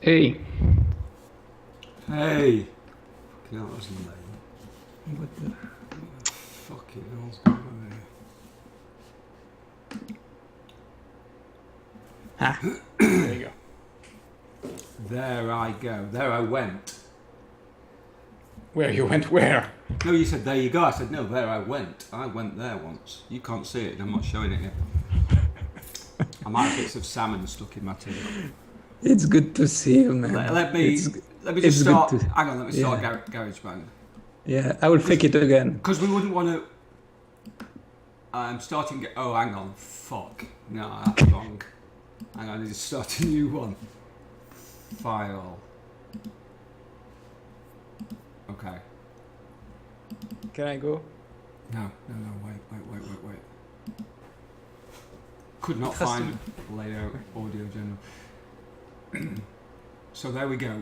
Hey. Hey! Fucking hell, that was lame. What the... Fucking hell's going on Ah, there you go. here? There I go. There I went. Where you went where? No, you said there you go. I said no, there I went. I went there once. You can't see it, and I'm not showing it yet. I might have bits of salmon stuck in my teeth. It's good to see you, man. Let me just start. Hang on, let me start GarageBand. Yeah, I will fake it again. Because we wouldn't want to. I'm starting. Oh, hang on. Fuck. No, that's wrong. Hang on, I need to start a new one. File. Okay. Can I go? No, wait. Could not find layout audio general. So there we go.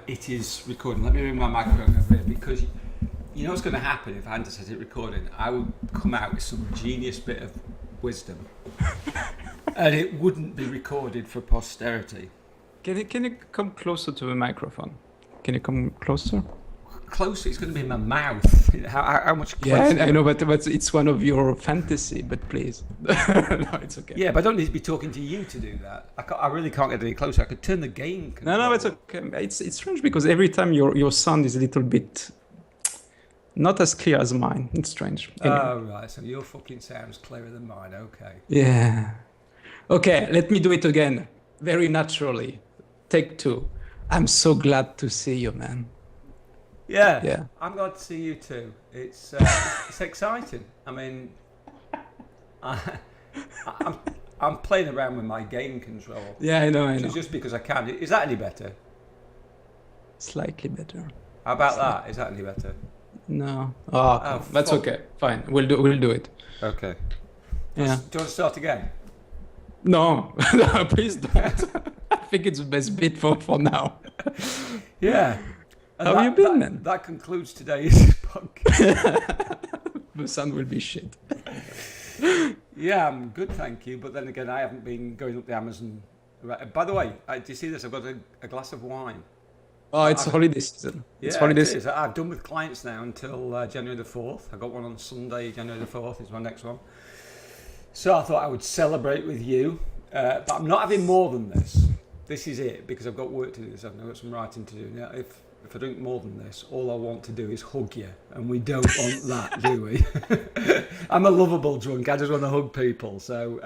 It is recording. Let me bring my microphone over here because you know what's going to happen if Anders has it recording. I would come out with some genius bit of wisdom, and it wouldn't be recorded for posterity. Can you come closer to the microphone? Can you come closer? Closer, it's going to be in my mouth. How much closer? Yeah, I know, but it's one of your fantasy. But please, no, it's okay. Yeah, but I don't need to be talking to you to do that. I really can't get any closer. I could turn the gain control. No, it's okay. It's strange because every time your sound is a little bit not as clear as mine. It's strange. Anyway. Oh, right. So your fucking sound's clearer than mine. Okay. Yeah. Okay, let me do it again. Very naturally. Take two. I'm so glad to see you, man. Yeah. I'm glad to see you too. It's exciting. I mean, I'm playing around with my gain control. Yeah, I know. Just because I can. Is that any better? Slightly better. How about that? Is that any better? No. Oh, that's fuck. okay. Fine. We'll do it. Okay. Yeah. Do you want to start again? No, no, please don't. I think it's the best bit for now. Yeah. And How have you been, man? That concludes today's podcast. The sound will be shit. Yeah, I'm good, thank you. But then again, I haven't been going up the Amazon. By the way, do you see this? I've got a glass of wine. Oh, it's holiday season. It's Yeah, holiday it season. is. I've done with clients now until January the 4th. I got one on Sunday, January the 4th is my next one. So I thought I would celebrate with you. But I'm not having more than this. This is it, because I've got work to do. So I've got some writing to do. Now, if I drink more than this, all I want to do is hug you. And we don't want that, do we? I'm a lovable drunk. I just want to hug people. So,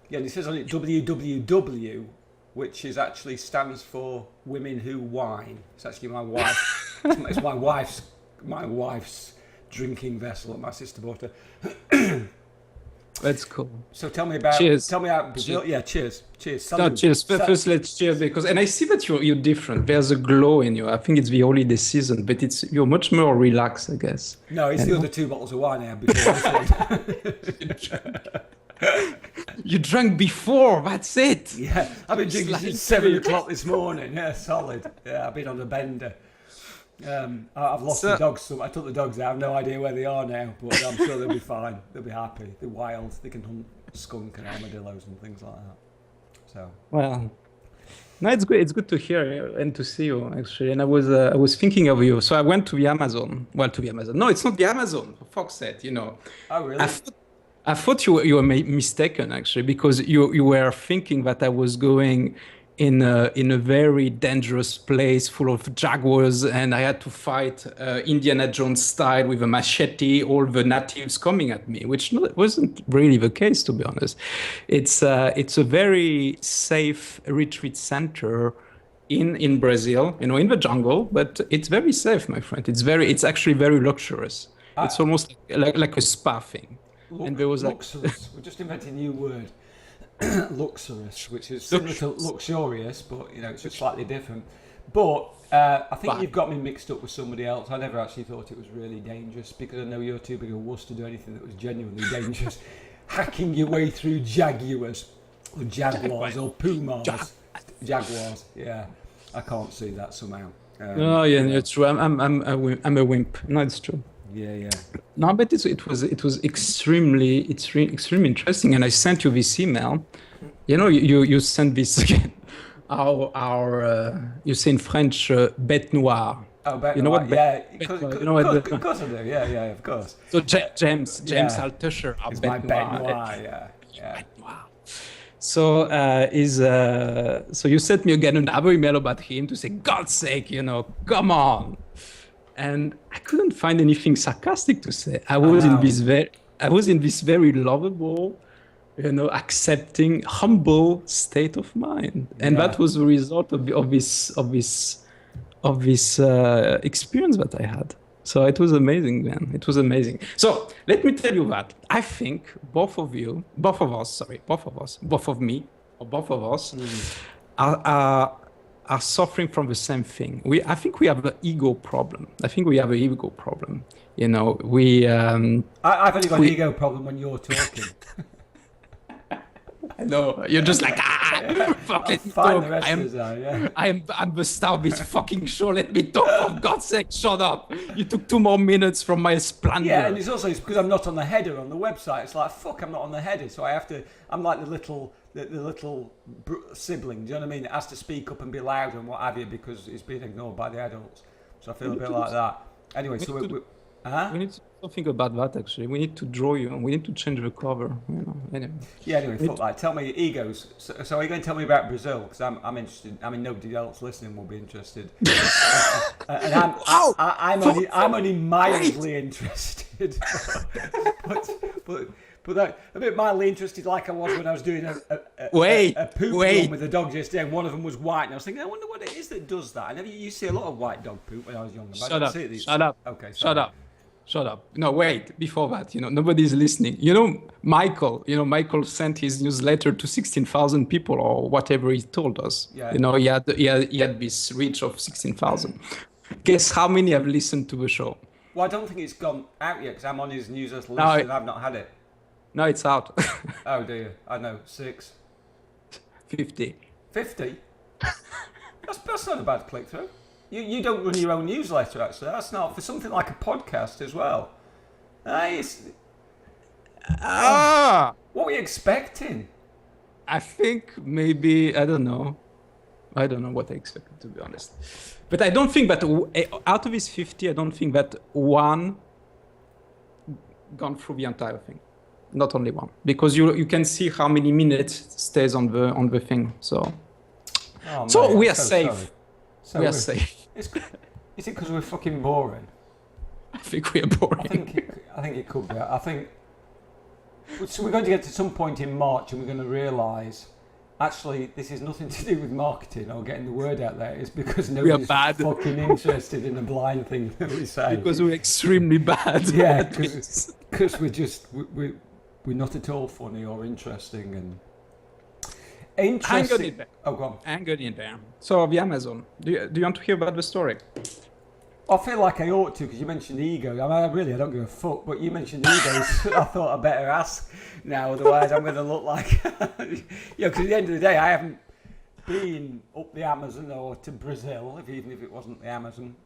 yeah, and it says on it WWW, which is actually stands for Women Who Wine. It's actually my wife. It's my wife's drinking vessel that my sister bought her. That's cool. So tell me about. Cheers. Tell me about Brazil. Yeah, cheers. Cheers. No, cheers. First, let's cheers and I see that you're different. There's a glow in you. I think it's the holiday season, but you're much more relaxed, I guess. No, it's the other 2 bottles of wine I had before this one. You drank before. That's it. Yeah, I've been drinking since 7 o'clock this morning. Yeah, solid. Yeah, I've been on a bender. I've lost the dogs. So I took the dogs out. I have no idea where they are now, but I'm sure they'll be fine. They'll be happy. They're wild. They can hunt skunk and armadillos and things like that. So. Well, no, it's good. It's good to hear you and to see you actually. And I was thinking of you. So I went to the Amazon. Well, to the Amazon. No, it's not the Amazon. For fuck's sake, you know. Oh really? I thought you were mistaken actually because you were thinking that I was going in a very dangerous place full of jaguars and I had to fight Indiana Jones style with a machete, all the natives coming at me, which wasn't really the case, to be honest. It's a very safe retreat center in Brazil, you know, in the jungle, but it's very safe, my friend. It's actually very luxurious. It's almost like a spa thing. And there was luxurious. We're just inventing a new word. Luxurious, which is similar to luxurious, but you know, it's just slightly different. But I think you've got me mixed up with somebody else. I never actually thought it was really dangerous because I know you're too big a wuss to do anything that was genuinely dangerous. Hacking your way through jaguars or jaguars or pumas. Jaguars, yeah. I can't see that somehow. Oh yeah, it's true. I'm a wimp. No, it's true. Yeah. No, but it was extremely interesting, and I sent you this email. You know, you sent this again. you say in French, bête noire. Oh, bet You know what? yeah, Bête noire, you know what? of course I do. Yeah, yeah, of course. So James Yeah, Altucher, our it's my bête bet noire. noir. Yeah, yeah. Bête noire. So so you sent me again another email about him to say, God's sake, come on. And I couldn't find anything sarcastic to say. I was in this very lovable, accepting, humble state of mind, and Yeah. that was the result of this experience that I had. So it was amazing, man. It was amazing. So let me tell you that I think both of me, or both of us, are suffering from the same thing. I think we have an ego problem. I've only got an ego problem when you're talking. No, you're just like, fucking Fine, talk. the rest of the time, yeah. I'm the star of this fucking show. Let me talk, for God's sake, shut up. You took 2 more minutes from my splendor. Yeah, and it's because I'm not on the header on the website. It's like, fuck, I'm not on the header, so I'm like the little sibling, do you know what I mean? It has to speak up and be louder and what have you because it's being ignored by the adults. So I feel a bit like that. Anyway, so we need to do something about that, actually. We need to draw you, and we need to change the cover, Anyway. Yeah, anyway, fuck that. Tell me, egos. So are you going to tell me about Brazil? Because I'm interested. I mean, nobody else listening will be interested. And I'm only mildly interested. But a bit mildly interested, like I was when I was doing a poop one with a dog just then. One of them was white, and I was thinking, I wonder what it is that does that. I never used to see a lot of white dog poop when I was younger. Shut up. Okay, Shut up. No, wait. Before that, nobody's listening. Michael. Michael sent his newsletter to 16,000 people or whatever he told us. Yeah. He had this reach of 16,000. Guess how many have listened to the show? Well, I don't think it's gone out yet because I'm on his newsletter list and I've not had it. No, it's out. Oh dear, I know, 6. 50. 50? That's not a bad click-through. You don't run your own newsletter, actually. That's not for something like a podcast as well. What were you expecting? I think maybe, I don't know what I expected, to be honest. But I don't think that out of his 50, I don't think that one gone through the entire thing. Not only one, because you can see how many minutes stays on the thing. So we are safe. We are safe. Is it because we're fucking boring? I think we are boring. I think it could be. I think so. We're going to get to some point in March, and we're going to realise actually this is nothing to do with marketing or getting the word out there. It's because nobody's fucking interested in the blind thing that we say. Because we're extremely bad. Yeah, because we're not at all funny or interesting and interesting. Oh, go on. Hang on in there. So the Amazon. Do you want to hear about the story? I feel like I ought to because you mentioned ego. I don't give a fuck. But you mentioned egos. I thought I better ask now, otherwise I'm going to look like because at the end of the day I haven't been up the Amazon or to Brazil, even if it wasn't the Amazon.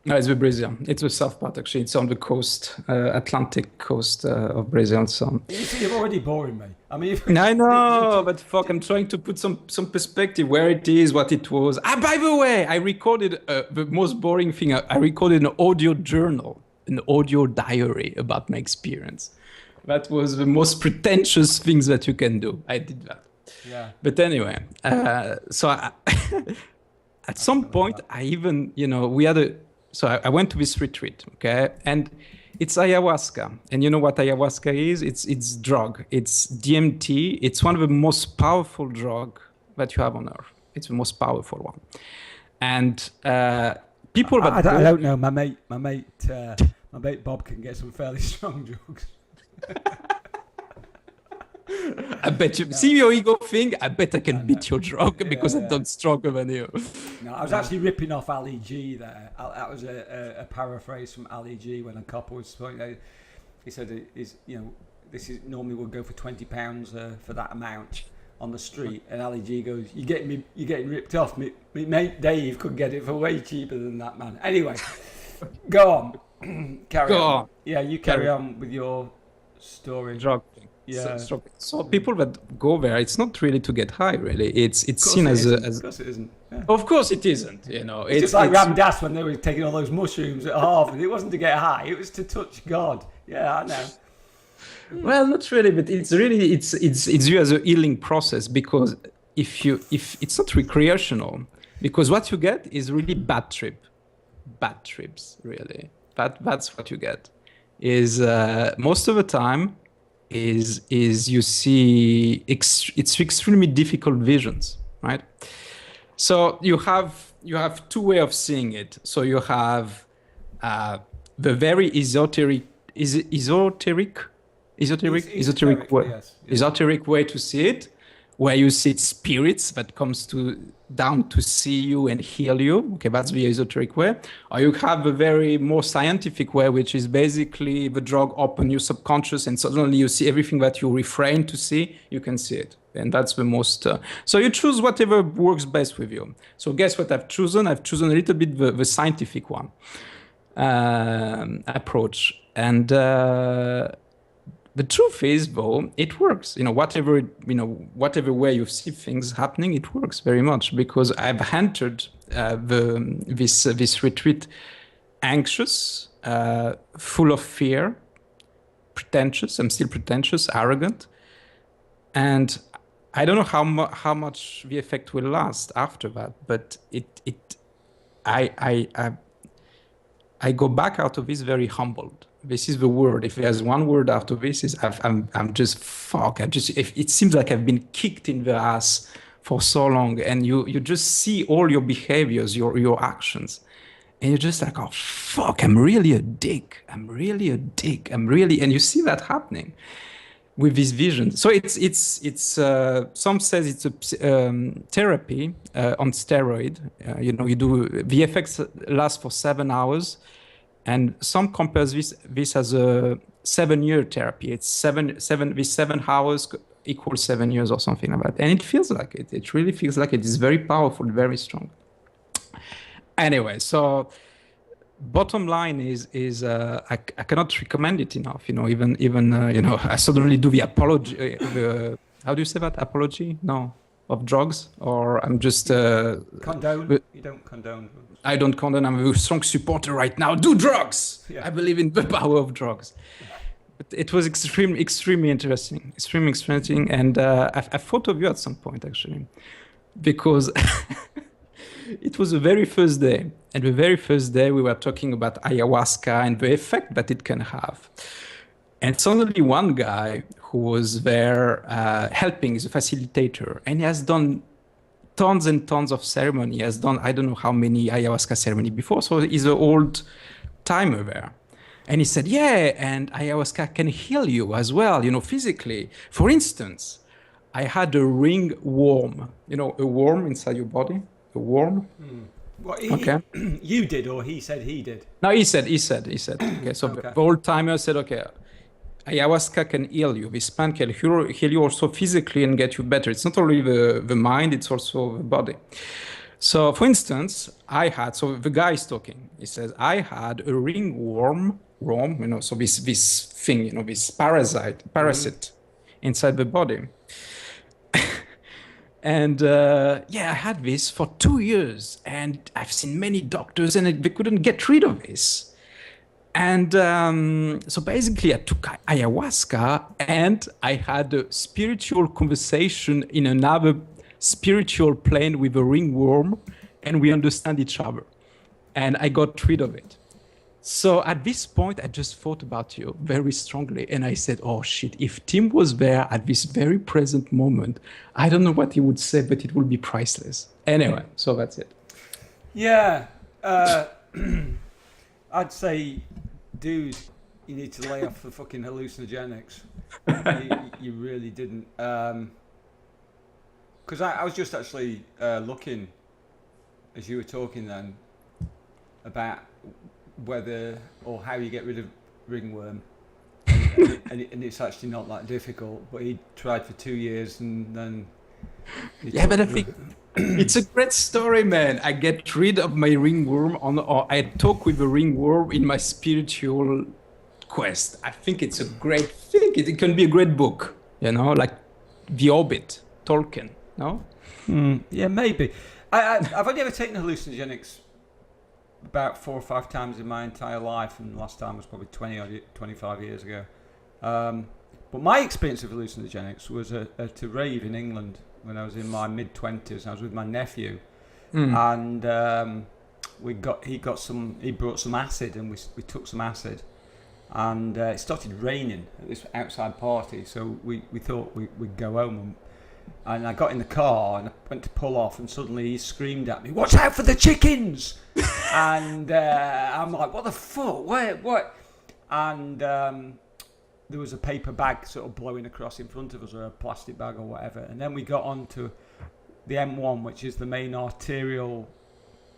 No, it's the Brazil. It's the south part, actually. It's on the coast, Atlantic coast of Brazil. So you see, you're already boring me. I mean, I know, but fuck, I'm trying to put some perspective where it is, what it was. By the way, I recorded the most boring thing. I recorded an audio journal, an audio diary about my experience. That was the most pretentious things that you can do. I did that. Yeah. But anyway, so at some point, I even, we had So I went to this retreat, okay? And it's ayahuasca. And you know what ayahuasca is? It's drug. It's DMT. It's one of the most powerful drugs that you have on earth. It's the most powerful one. And people that I don't know. My mate Bob can get some fairly strong drugs. I bet you see your ego thing. I bet I can beat your drug because I'm done stronger than you. No, I was actually ripping off Ali G there. That was a paraphrase from Ali G when a couple was talking. He said, "This is normally would go for £20 for that amount on the street." And Ali G goes, "You're getting ripped off. Me mate Dave could get it for way cheaper than that, man." Anyway, go on, carry on. Yeah, you carry on with your story. Drug thing. Yeah. So people that go there, it's not really to get high, really. It's Of seen course as it a, isn't. as Of course it isn't. Yeah. of course it isn't, you know. It's just like Ram Dass when they were taking all those mushrooms at Harvard. It wasn't to get high; it was to touch God. Yeah, I know. Well, not really, but it's really it's you as a healing process, because if it's not recreational, because what you get is really bad trips, really. That's what you get. Is most of the time is you see it's extremely difficult visions, right? So you have two way of seeing it. So you have the very esoteric way, Yes. Yeah. esoteric way to see it, where you see spirits that comes to down to see you and heal you. Okay, that's the esoteric way. Or you have a very more scientific way, which is basically the drug open your subconscious and suddenly you see everything that you refrain to see, you can see it. And that's the most. So you choose whatever works best with you. So guess what I've chosen? I've chosen a little bit the scientific one approach. And the truth is, though, it works. Whatever way you see things happening, it works very much, because I've entered this retreat anxious, full of fear, pretentious. I'm still pretentious, arrogant, and I don't know how much the effect will last after that. But I go back out of this very humbled. This is the word. If there's one word after this, is I'm just fuck. It seems like I've been kicked in the ass for so long, and you just see all your behaviors, your actions, and you're just like, oh fuck, I'm really a dick. I'm really a dick. And you see that happening with this vision. So it's some says it's a therapy on steroid. You do the effects last for 7 hours. And some compares this as a 7-year therapy. It's 7 hours equals 7 years or something like that. And it feels like it. It really feels like it is very powerful, very strong. Anyway, so bottom line is I cannot recommend it enough. Even I suddenly do the apology. How do you say that? Apology? No, of drugs, or I'm just condone. You don't condone. I don't condone. I'm a strong supporter right now. Do drugs. Yeah. I believe in the power of drugs. But it was extremely interesting. And I thought of you at some point, actually, because it was the very first day. And the very first day we were talking about ayahuasca and the effect that it can have. And suddenly one guy who was there helping is a facilitator, and he has done tons and tons of ceremony. He has done, I don't know how many ayahuasca ceremony before. So he's an old timer there. And he said, yeah, and ayahuasca can heal you as well, physically. For instance, I had a ringworm, a worm inside your body, a worm. What, okay. You did, or he said he did? No, he said. Okay, so okay. The old timer said, okay, ayahuasca can heal you. This plant can heal you also physically and get you better. It's not only the mind, it's also the body. So, for instance, so the guy is talking. He says, I had a ringworm, so this thing, this parasite inside the body. And I had this for 2 years, and I've seen many doctors, and they couldn't get rid of this. And so basically I took ayahuasca, and I had a spiritual conversation in another spiritual plane with a ringworm, and we understand each other. And I got rid of it. So at this point, I just thought about you very strongly. And I said, oh shit, if Tim was there at this very present moment, I don't know what he would say, but it would be priceless. Anyway, so that's it. Yeah. I'd say, dude, you need to lay off the fucking hallucinogenics. You really didn't. Because I was just actually looking, as you were talking then, about whether or how you get rid of ringworm. And it's actually not that difficult, but he tried for 2 years and then... But I think it's a great story, man. I get rid of my ringworm or I talk with the ringworm in my spiritual quest. I think it's a great thing. It can be a great book. like The Orbit, Tolkien, no? Yeah, maybe. I've only ever taken hallucinogenics about 4 or 5 times in my entire life, and the last time was probably 25 years ago. But my experience of hallucinogenics was at a rave in England when I was in my mid-20s. I was with my nephew, and he brought some acid, and we took some acid, and it started raining at this outside party, so we thought we'd go home, and I got in the car and I went to pull off, and suddenly he screamed at me, "Watch out for the chickens!" And I'm like, "What the fuck? What?" And there was a paper bag sort of blowing across in front of us, or a plastic bag or whatever, and then we got onto the M1, which is the main arterial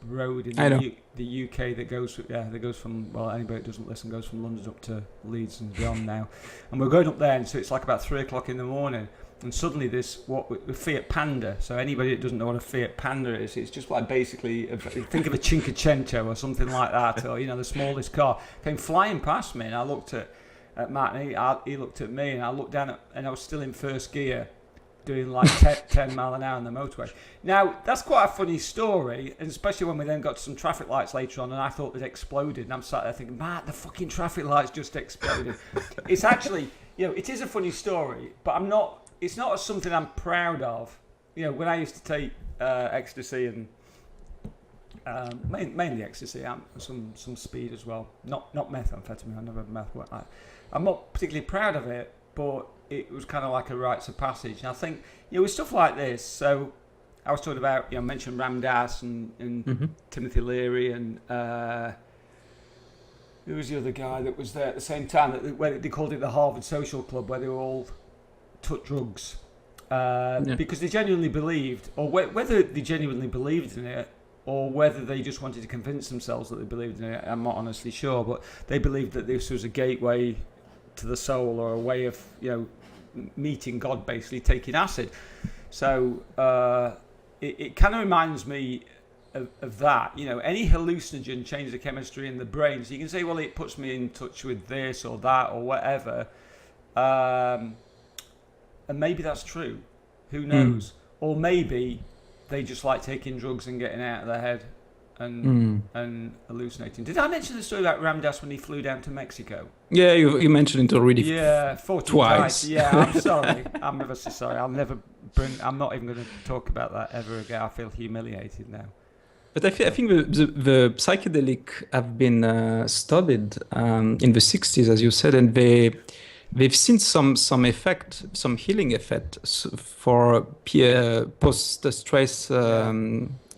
road in the UK that goes from, well, anybody that doesn't listen, goes from London up to Leeds and beyond now, and we're going up there, and so it's like about 3 o'clock in the morning, and suddenly this a Fiat Panda. So anybody that doesn't know what a Fiat Panda is, it's just like basically think of a Cinquecento or something like that, or the smallest car came flying past me, and I looked at Matt, and he looked at me, and I looked down and I was still in first gear, doing like 10 mile an hour on the motorway. Now, that's quite a funny story, and especially when we then got to some traffic lights later on, and I thought they'd exploded, and I'm sat there thinking, Matt, the fucking traffic lights just exploded. It's actually, it is a funny story, but it's not something I'm proud of. When I used to take ecstasy and mainly ecstasy, some speed as well, not methamphetamine. I never had meth. I'm not particularly proud of it, but it was kind of like a rites of passage. And I think, with stuff like this, so I was talking about, mentioned Ram Dass and Timothy Leary, and who was the other guy that was there at the same time, where they called it the Harvard Social Club, where they were all took drugs because they genuinely believed, or whether they genuinely believed in it, or whether they just wanted to convince themselves that they believed in it, I'm not honestly sure, but they believed that this was a gateway to the soul, or a way of meeting God, basically taking acid. So it kind of reminds me of that. Any hallucinogen changes the chemistry in the brain, so you can say, well, it puts me in touch with this or that or whatever, and maybe that's true, who knows, or maybe they just like taking drugs and getting out of their head and hallucinating. Did I mention the story about Ram Dass when he flew down to Mexico? Yeah, you mentioned it already. Yeah, 14 twice. Times. Yeah, I'm sorry. I'm ever so sorry. I'm not even going to talk about that ever again. I feel humiliated now. But I think the psychedelic have been studied in the 60s, as you said, and they've seen some effect, some healing effect for post-stress,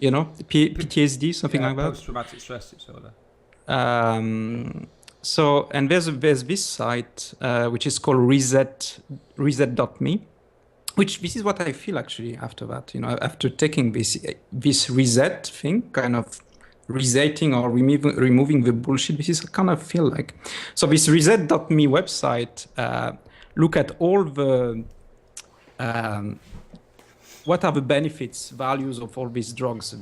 PTSD, something like that. Post-traumatic stress disorder. So, and there's this site which is called reset.me, which this is what I feel actually after that. After taking this reset thing, kind of resetting or removing the bullshit. This is kind of feel like. So this reset.me website look at all the what are the benefits, values of all these drugs,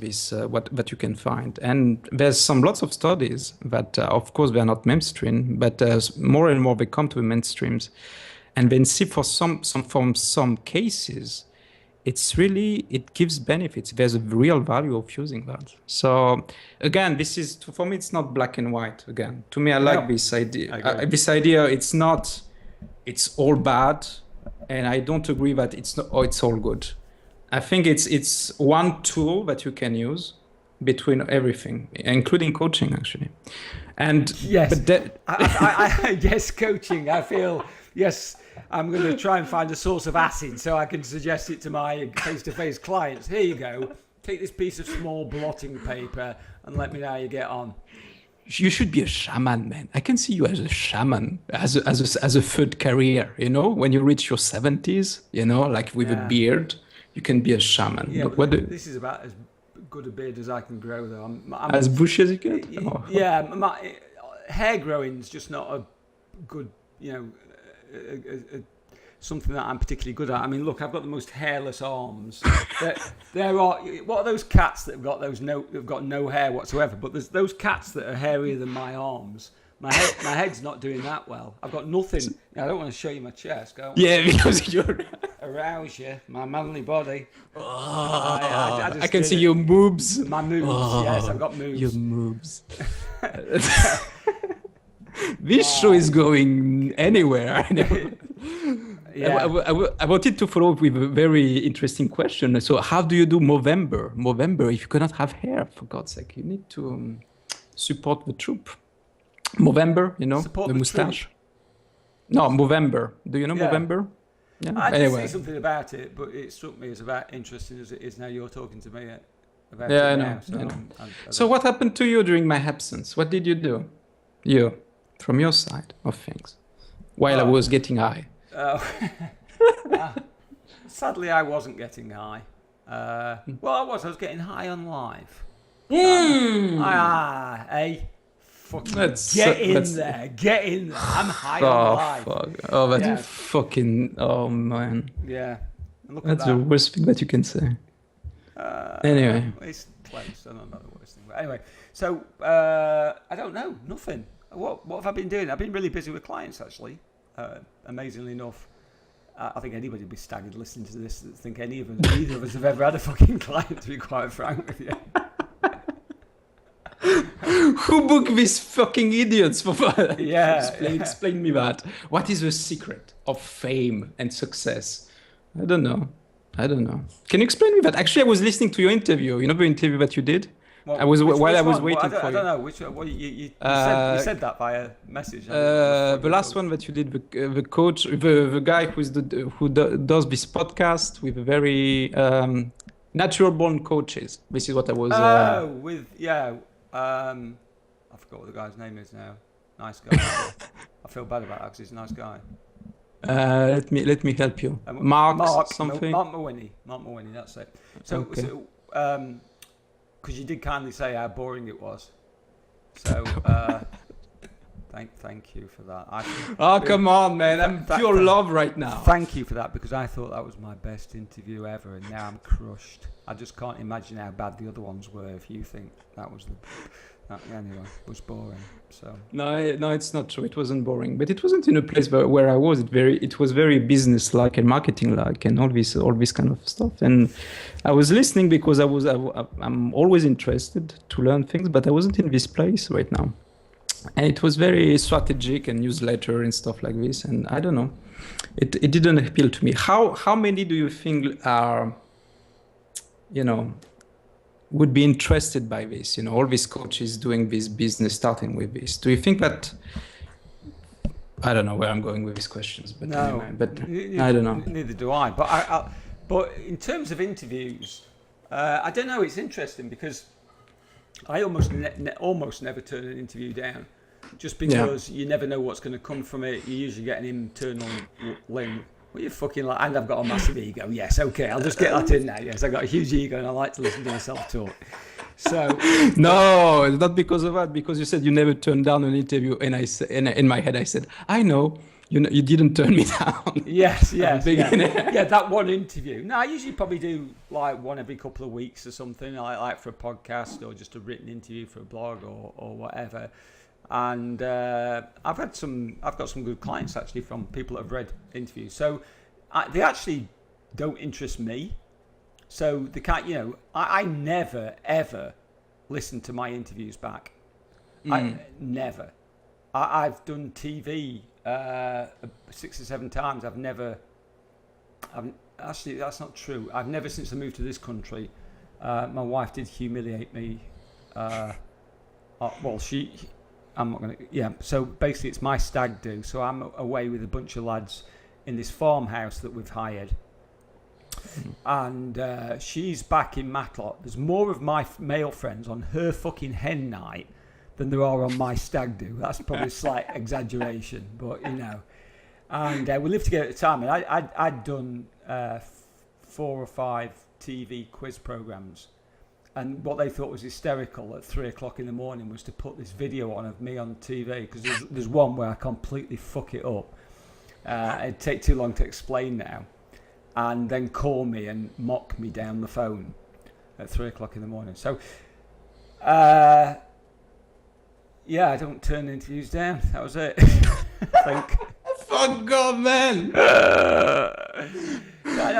what you can find. And there's lots of studies that, of course, they're not mainstream, but more and more they come to the mainstreams. And then see for some cases, it gives benefits. There's a real value of using that. So again, for me, it's not black and white. Again, to me, I like this idea. This idea, it's all bad, and I don't agree that it's all good. I think it's one tool that you can use between everything, including coaching, actually. And yes, yes, coaching. I feel. Yes, I'm going to try and find a source of acid so I can suggest it to my face-to-face clients. Here you go. Take this piece of small blotting paper and let me know how you get on. You should be a shaman, man. I can see you as a shaman, as a third career. When you reach your 70s, like with a beard, you can be a shaman. Yeah, but this is about as good a beard as I can grow, though. I'm as bushy as you can. Yeah, my hair growing is just not a good, something that I'm particularly good at. I mean, look, I've got the most hairless arms. What are those cats that have got no hair whatsoever? But there's those cats that are hairier than my arms. my head's not doing that well. I've got nothing. I don't want to show you my chest. Yeah, because you're... arouse you, my manly body. I can see your moves. My moves, yes, I've got moves. Your moves. This show is going anywhere. I know. Yeah. I wanted to follow up with a very interesting question. So, how do you do Movember? Movember, if you cannot have hair, for God's sake, you need to support the troop. Movember, Support the the mustache. troop. No, Movember. Do you know Yeah. Movember? Yeah. I did Anyway. say something about it, but it struck me as about interesting as it is now. You're talking to me about Yeah, it I know. now. So, I know. So, what happened to you during my absence? What did you do? You, from your side of things, while I was getting high. Sadly, I wasn't getting high. Well, I was getting high on live. Fucking get in there. I'm high on live. Fuck. Oh, that's fucking... Oh, man. Yeah. Look That's at the that. worst thing that you can say. Anyway. It's close. I don't know the worst thing. But anyway, so I don't know. Nothing. What have I been doing? I've been really busy with clients, actually. Amazingly enough. I think anybody would be staggered listening to this. I think either of us have ever had a fucking client, to be quite frank with you. Who booked these fucking idiots for fun? Yeah. Explain me that. What is the secret of fame and success? I don't know. Can you explain me that? Actually, I was listening to your interview. You know the interview that you did? Which I was one? waiting for you. I don't know which one. You said that via message. The last one that you did, the coach, the guy who does this podcast with a very natural born coaches. This is what I was. I forgot what the guy's name is now. Nice guy. I feel bad about that because he's a nice guy. Let me help you. Mark something. Mark Mawhinney. That's it. So, because you did kindly say how boring it was. So, thank you for that. Come on, man. I'm pure love right now. Thank you for that, because I thought that was my best interview ever, and now I'm crushed. I just can't imagine how bad the other ones were if you think that was was boring. So No, it's not true. It wasn't boring, but it wasn't in a place where I was. It was very business-like and marketing-like, and all this kind of stuff. And I was listening because I'm always interested to learn things, but I wasn't in this place right now. And it was very strategic and newsletter and stuff like this. And I don't know, it didn't appeal to me. How many do you think are, would be interested by this? All these coaches doing this business, starting with this. Do you think that? I don't know where I'm going with these questions, but no, anyway, but I don't know. Neither do I. But in terms of interviews, I don't know. It's interesting because I almost never turn an interview down, just because you never know what's going to come from it. You usually get an internal link. Well, you fucking like, and I've got a massive ego. Yes, okay, I'll just get that in now. Yes, I've got a huge ego and I like to listen to myself talk. So no, not because of that. Because you said you never turned down an interview, and I said, in my head, I said, I know. You didn't turn me down. Yes. That one interview. No, I usually probably do like one every couple of weeks or something, like for a podcast or just a written interview for a blog or whatever. And I've got some good clients actually from people that have read interviews. So they actually don't interest me. So they can't, I never ever listen to my interviews back. I never. I've done TV 6 or 7 times. Actually, that's not true. I've never, since I moved to this country, my wife did humiliate me. I'm not going to, so basically it's my stag do. So I'm away with a bunch of lads in this farmhouse that we've hired. And she's back in Matlock. There's more of my male friends on her fucking hen night than there are on my stag do. That's probably a slight exaggeration, but And we lived together at the time, and I'd done 4 or 5 TV quiz programs. And what they thought was hysterical at 3 o'clock in the morning was to put this video on of me on TV, because there's one where I completely fuck it up. It'd take too long to explain now. And then call me and mock me down the phone at 3 o'clock in the morning. So, Yeah, I don't turn interviews down. That was it. I think. Fuck God, man. No,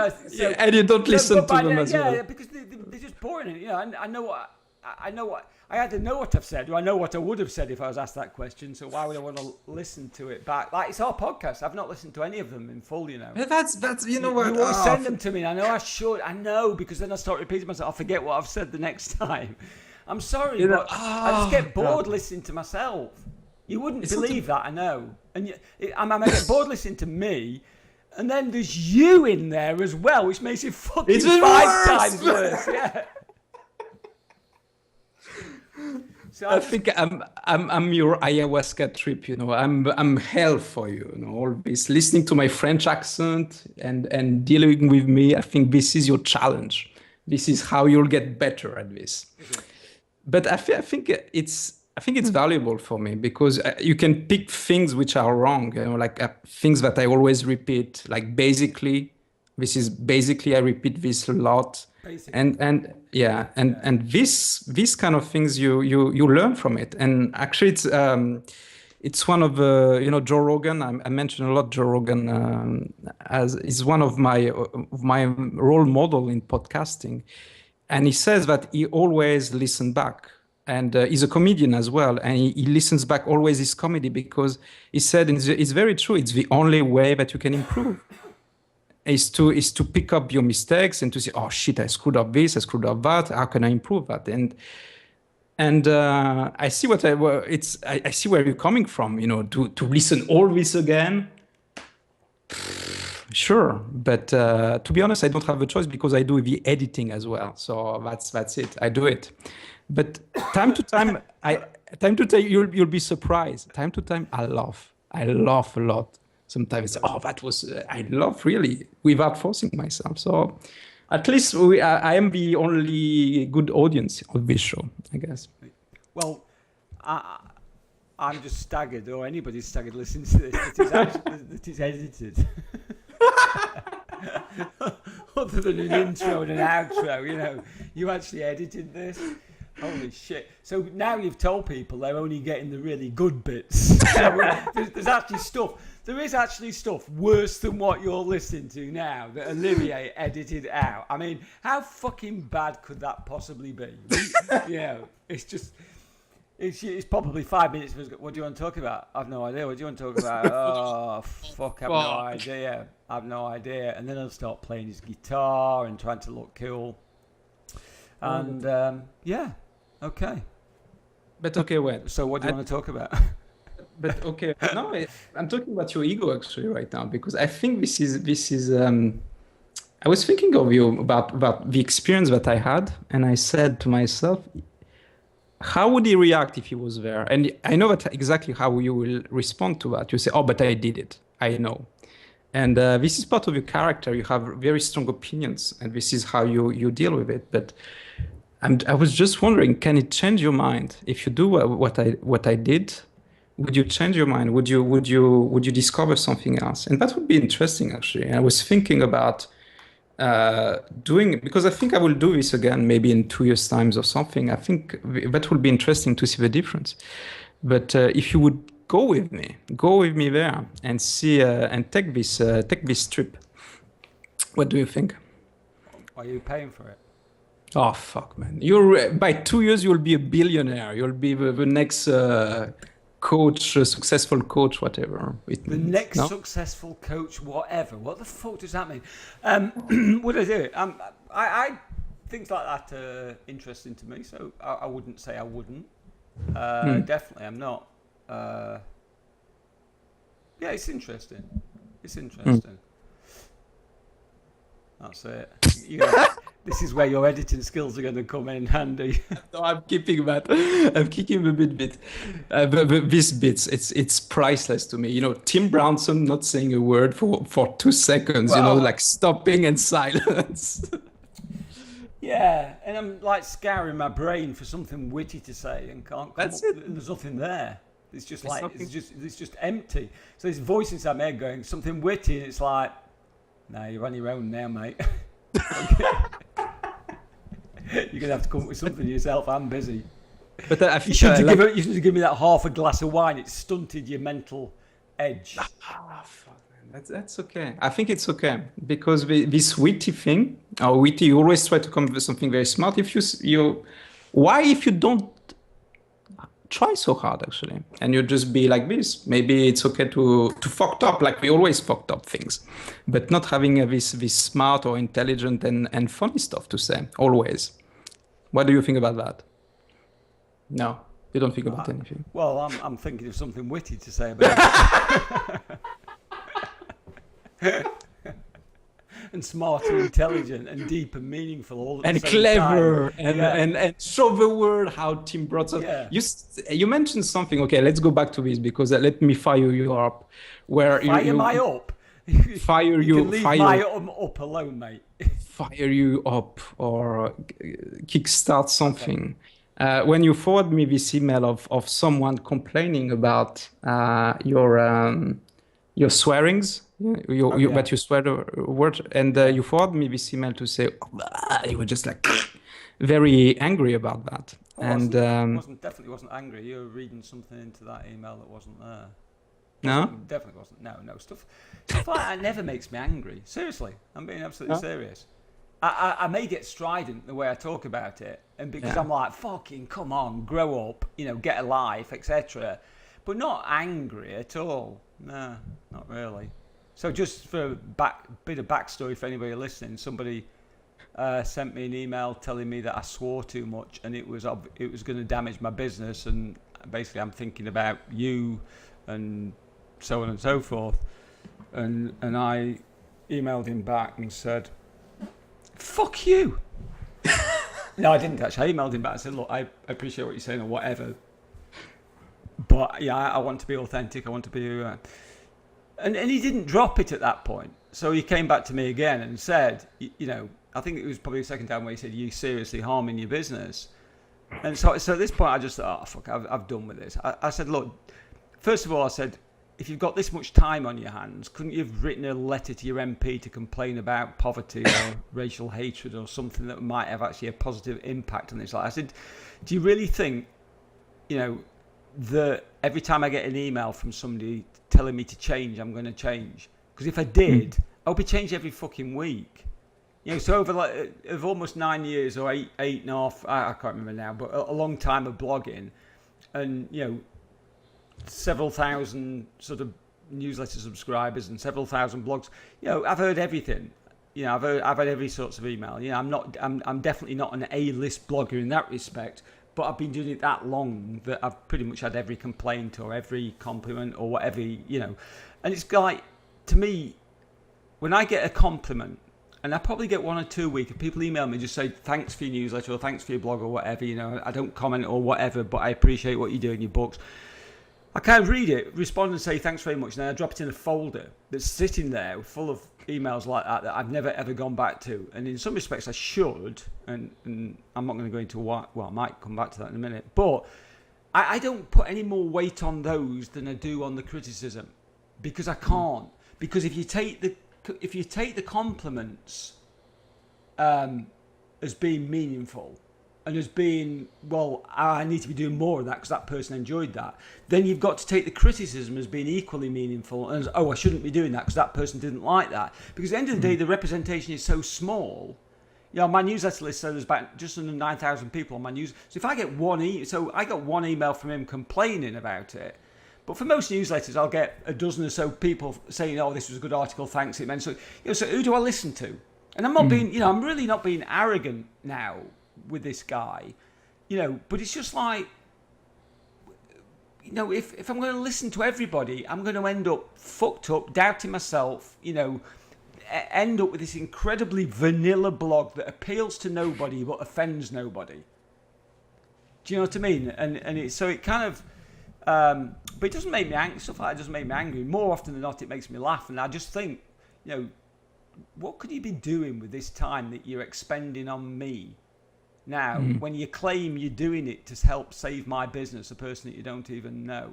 so, Yeah, and you don't listen to them as well. Yeah, because they're just boring. You know, I know what I either know what I've said or I know what I would have said if I was asked that question. So why would I want to listen to it back? Like, it's our podcast. I've not listened to any of them in full. You know. That's you know what. You always send them to me. And I know I should. I know, because then I start repeating myself. I'll forget what I've said the next time. I'm sorry, but I just get bored listening to myself. You wouldn't believe that, I know. And I get bored listening to me, and then there's you in there as well, which makes it fucking 5 times worse. Yeah. So I think I'm your ayahuasca trip, you know. I'm hell for you, you know. All this listening to my French accent and dealing with me. I think this is your challenge. This is how you'll get better at this. But I think it's valuable for me, because you can pick things which are wrong, you know, like things that I always repeat, like basically I repeat this a lot. Basically. And these kind of things you learn from it. And actually it's one of you know, Joe Rogan. I mentioned a lot Joe Rogan as is one of my role model in podcasting, and he says that he always listens back. And he's a comedian as well, and he listens back always his comedy, because he said, and it's very true, it's the only way that you can improve, is to pick up your mistakes and to say, oh shit, I screwed up this, I screwed up that, how can I improve that? And I see I see where you're coming from, you know, to listen all this again. Sure, but to be honest, I don't have a choice, because I do the editing as well. So that's it. I do it. But time to time, you'll be surprised. Time to time, I laugh a lot. Sometimes, that was I laugh really without forcing myself. So at least I am the only good audience of this show, I guess. Well, I'm just staggered, or anybody's staggered listening to this, that it's edited. Other than an intro and an outro, you know, you actually edited this. Holy shit. So now you've told people they're only getting the really good bits. So there is actually stuff worse than what you're listening to now that Olivier edited out. I mean, how fucking bad could that possibly be? You know, it's probably 5 minutes. What do you want to talk about? I've no idea. What do you want to talk about? Oh, fuck, I've no idea. I've no idea. And then I'll start playing his guitar and trying to look cool. And okay. But okay, wait. So what do you want to talk about? But okay, no, I'm talking about your ego actually right now, because I think this is. I was thinking of you about the experience that I had, and I said to myself, how would he react if he was there? And I know that exactly how you will respond to that. You say, oh, but I did it. I know. And this is part of your character. You have very strong opinions, and this is how you deal with it. But I was just wondering, can it change your mind if you do what I did? Would you change your mind? Would you discover something else? And that would be interesting, actually. I was thinking about doing, because I think I will do this again, maybe in 2 years' times or something. I think that would be interesting to see the difference. But if you would go with me there and see and take this trip, what do you think? Are you paying for it? Oh fuck, man! By 2 years you'll be a billionaire. You'll be the next coach, successful coach, whatever. Next successful coach, whatever. What the fuck does that mean? Would I do it? I things like that are interesting to me, so I wouldn't say I wouldn't. Definitely, I'm not. Yeah, it's interesting. It's interesting. That's it. This is where your editing skills are going to come in handy. No, I'm keeping that. I'm keeping the bit. These bits, it's priceless to me. You know, Tim Brownson not saying a word for 2 seconds. Well, you know, like stopping and silence. Yeah, and I'm like scouring my brain for something witty to say and can't. That's it. And there's nothing there. It's just it's just empty. So this voice inside my head going something witty, and it's like, no, you're on your own now, mate. You're gonna have to come up with something yourself. I'm busy. But I You think should have like, given. You should have given me that half a glass of wine. It stunted your mental edge. fuck, man, that's okay. I think it's okay because this witty thing, or witty, you always try to come up with something very smart. If why if you don't try so hard actually, and you just be like this? Maybe it's okay to fucked up like we always fucked up things, but not having this smart or intelligent and funny stuff to say always. What do you think about that? No, you don't think about anything. Well, I'm thinking of something witty to say about it. And smart and intelligent and deep and meaningful all at And the same clever time. and show the world how Tim brought us. Yeah. You mentioned something. Okay, let's go back to this because let me fire you up. Where Fire my up. Fire You you can leave fire my up alone, mate. fire you up or kickstart something. When you forward me this email of someone complaining about your swearings, but you swear the word, and you forward me this email to say you were just like very angry about that, Definitely wasn't angry. You were reading something into that email that wasn't there. No, Definitely wasn't. No stuff like that never makes me angry. Seriously, I'm being absolutely serious. I may get strident the way I talk about it, and because I'm like, fucking come on, grow up, get a life, etc. But not angry at all. No, not really. So just for a bit of backstory for anybody listening, somebody sent me an email telling me that I swore too much and it was going to damage my business, and basically I'm thinking about you and so on and so forth, and I emailed him back and said, fuck you. No, I didn't actually. I emailed him back. I said, look, I appreciate what you're saying or whatever, but yeah, I want to be authentic. I want to be and he didn't drop it at that point. So he came back to me again and said, I think it was probably the second time where he said, you seriously harming your business. And so at this point I just thought, oh fuck, I've done with this. I said, look, first of all, I said, if you've got this much time on your hands, couldn't you have written a letter to your MP to complain about poverty or racial hatred or something that might have actually a positive impact on this? Like I said, do you really think, that every time I get an email from somebody telling me to change, I'm going to change? Because if I did, I'll be changed every fucking week. So over of almost 9 years or eight and a half, I can't remember now, but a long time of blogging, and several thousand sort of newsletter subscribers and several thousand blogs. I've heard everything. I've had every sorts of email. I'm definitely not an A-list blogger in that respect, but I've been doing it that long that I've pretty much had every complaint or every compliment or whatever, And it's like, to me, when I get a compliment, and I probably get 1 or 2 a week, if people email me just say thanks for your newsletter or thanks for your blog or whatever, I don't comment or whatever, but I appreciate what you do in your books. I kind of read it, respond and say thanks very much, and then I drop it in a folder that's sitting there full of emails like that I've never ever gone back to. And in some respects I should, and I'm not going to go into what, I might come back to that in a minute, but I don't put any more weight on those than I do on the criticism, because I can't. Because if you take the compliments as being meaningful, and as being, well, I need to be doing more of that because that person enjoyed that, then you've got to take the criticism as being equally meaningful, and as, oh, I shouldn't be doing that because that person didn't like that. Because at the end of the day, the representation is so small. My newsletter list, so there's about just under 9,000 people on my news. So if I get so I got one email from him complaining about it. But for most newsletters, I'll get a dozen or so people saying, oh, this was a good article, thanks, it meant so. So who do I listen to? And I'm not being, I'm really not being arrogant now with this guy, but it's just like, if I'm going to listen to everybody, I'm going to end up fucked up, doubting myself, end up with this incredibly vanilla blog that appeals to nobody but offends nobody. Do you know what I mean? And it kind of, but it doesn't make me angry. Stuff like that doesn't make me angry. More often than not, it makes me laugh. And I just think, what could you be doing with this time that you're expending on me now, when you claim you're doing it to help save my business, a person that you don't even know?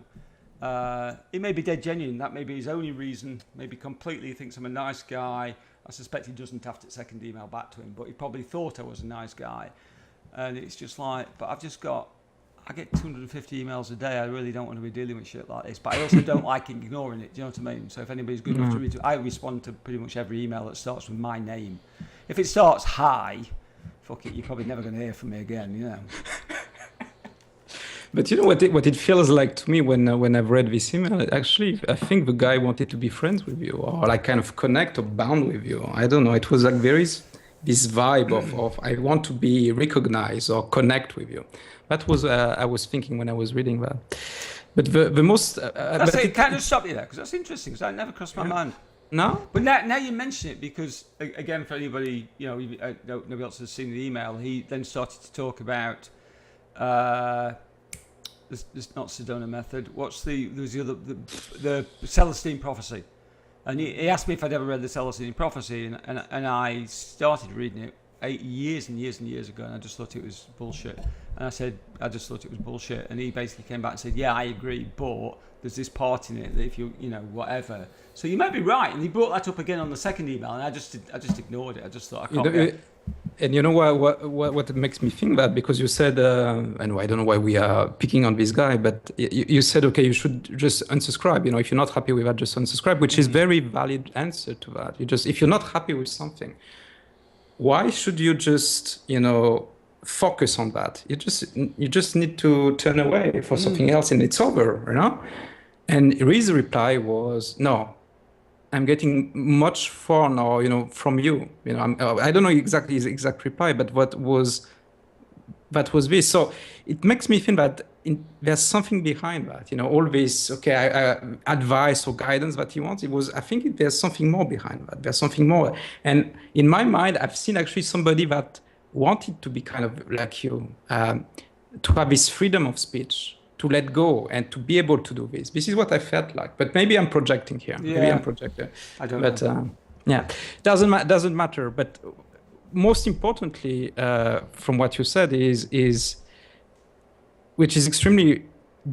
It may be dead genuine. That may be his only reason. Maybe completely thinks I'm a nice guy. I suspect he doesn't have to second email back to him, but he probably thought I was a nice guy. And it's just like, but I I get 250 emails a day. I really don't want to be dealing with shit like this. But I also don't like ignoring it. Do you know what I mean? So if anybody's good enough to read it, I respond to pretty much every email that starts with my name. If it starts hi, fuck it, you're probably never going to hear from me again, you know. But you know what it feels like to me when I've read this email? Actually, I think the guy wanted to be friends with you or like kind of connect or bound with you. I don't know. It was like there is this vibe of I want to be recognized or connect with you. That was I was thinking when I was reading that. But the most that's it. Can I just stop you there because that's interesting because that never crossed my mind. No, but now you mention it because again, for anybody nobody else has seen the email. He then started to talk about. It's not Sedona method. What's there's the Celestine prophecy, and he asked me if I'd ever read the Celestine prophecy, and I started reading it years and years ago, and I just thought it was bullshit. And I said I just thought it was bullshit, and he basically came back and said, yeah, I agree, but there's this part in it that if you whatever. So you might be right, and he brought that up again on the second email, and I just ignored it. I just thought I can't. And you know what makes me think that? Because you said, and I don't know why we are picking on this guy, but you said, okay, you should just unsubscribe. You know, if you're not happy with that, just unsubscribe, which is very valid answer to that. If you're not happy with something, why should you just, focus on that? You just need to turn away for something else, and it's over, And his reply was, no. I'm getting much for now, from you. I don't know exactly his exact reply, but that was this. So it makes me think that there's something behind that. All this advice or guidance that he wants. I think there's something more behind that. There's something more. And in my mind, I've seen actually somebody that wanted to be kind of like you, to have this freedom of speech, to let go and to be able to do this. This is what I felt like. But maybe I'm projecting here. Yeah. Maybe I'm projecting. I don't know. Yeah, doesn't matter. But most importantly, from what you said is which is extremely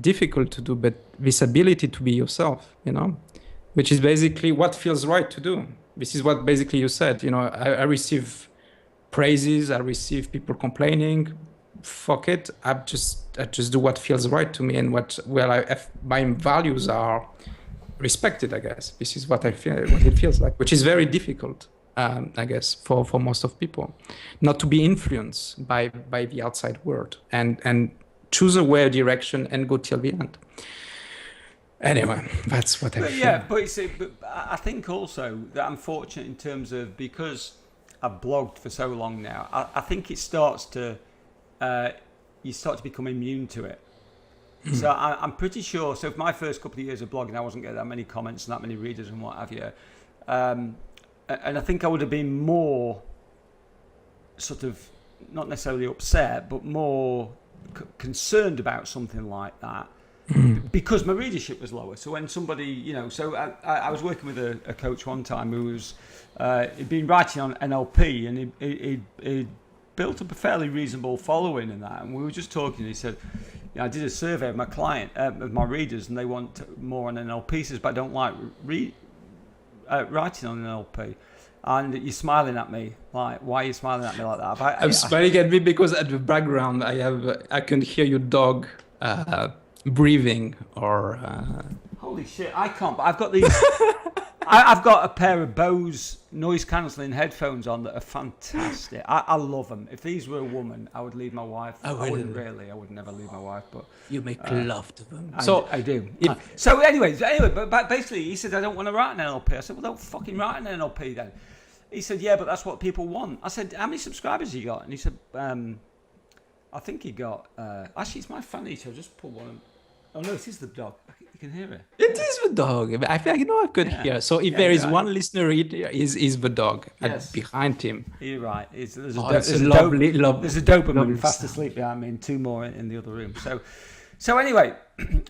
difficult to do, but this ability to be yourself, which is basically what feels right to do. This is what basically you said. I receive praises, I receive people complaining. Fuck it, I just do what feels right to me and my values are respected. I guess this is what it feels like, which is very difficult, I guess, for most of people, not to be influenced by the outside world and choose a way, direction, and go till the end. Anyway, that's what I feel. Yeah, but I think also that I'm fortunate in terms of because I've blogged for so long now. I think it starts to. You start to become immune to it. So I'm pretty sure. So for my first couple of years of blogging, I wasn't getting that many comments and that many readers and what have you. And I think I would have been more sort of not necessarily upset, but more concerned about something like that because my readership was lower. So when somebody, so I was working with a coach one time who was he'd been writing on NLP and he built up a fairly reasonable following in that, and we were just talking. He said, I did a survey of my of my readers, and they want more on NLP. Says, but I don't like writing on NLP. And you're smiling at me, like, why are you smiling at me like that? I'm smiling at me because at the background I can hear your dog breathing or. Holy shit! I can't. But I've got these. I've got a pair of Bose noise cancelling headphones on that are fantastic. I love them. If these were a woman, I would leave my wife. Oh, really? I wouldn't really. I would never leave my wife. But you make love to them. I do. So anyway, but basically, he said, I don't want to write an NLP. I said, well, don't fucking write an NLP then. He said, yeah, but that's what people want. I said, how many subscribers you got? And he said, I think he got. Actually, it's my fan eater. I'll just pull one. Oh no, it is the dog. You can hear it. It is the dog. I could hear. So if there is one listener, it is the dog behind him. You're right. There's a Doberman fast asleep behind me, and two more in the other room. So anyway,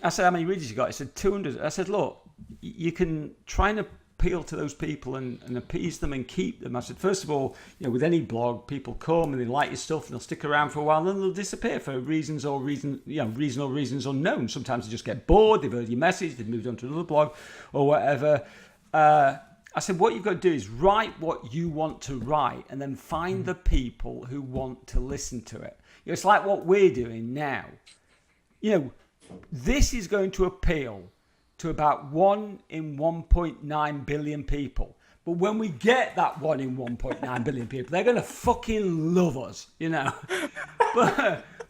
I said, how many readers you got? He said 200. I said, look, you can try and appeal to those people and appease them and keep them. I said, first of all, with any blog, people come and they like your stuff and they'll stick around for a while and then they'll disappear for reasons or reasons unknown. Sometimes they just get bored, they've heard your message, they've moved on to another blog or whatever. I said, what you've got to do is write what you want to write and then find the people who want to listen to it. It's like what we're doing now. this is going to appeal to about 1 in 1.9 billion people. But when we get that 1 in 1.9 billion people, they're going to fucking love us,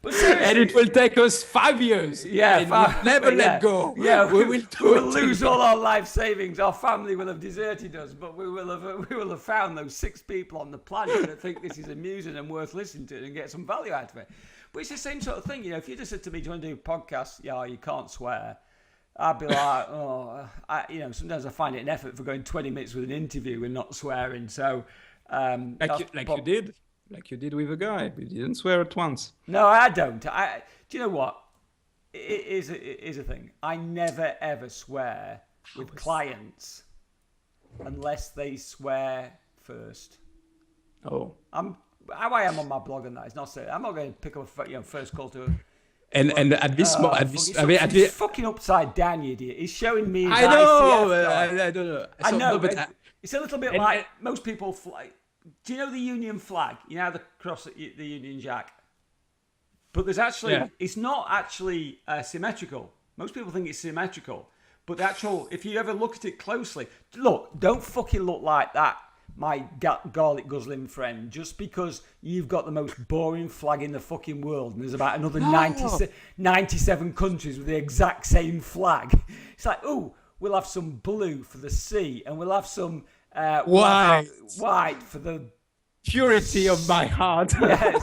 But seriously, and it will take us 5 years. Yeah, we'll never let go. Yeah, we'll lose all our life savings. Our family will have deserted us, but we will have found those 6 people on the planet that think this is amusing and worth listening to and get some value out of it. But it's the same sort of thing, If you just said to me, "Do you want to do a podcast?" Yeah, you can't swear. I'd be like, sometimes I find it an effort for going 20 minutes with an interview and not swearing. So, like you did with a guy. You didn't swear at once. No, I don't. Do you know what? It is a thing. I never ever swear with clients unless they swear first. Oh. How I am on my blog and that is not saying I'm not going to pick up a first call to. And at this moment, he's fucking upside down, you idiot. He's showing me. I know. I don't know. I know, but it's a little bit like most people fly. Do you know the Union flag? You know the cross at the Union Jack. But there's actually, it's not actually symmetrical. Most people think it's symmetrical, but the actual, if you ever look at it closely, don't fucking look like that, my garlic guzzling friend, just because you've got the most boring flag in the fucking world and there's about another 97 countries with the exact same flag. It's like, we'll have some blue for the sea and we'll have some white for the purity of my heart.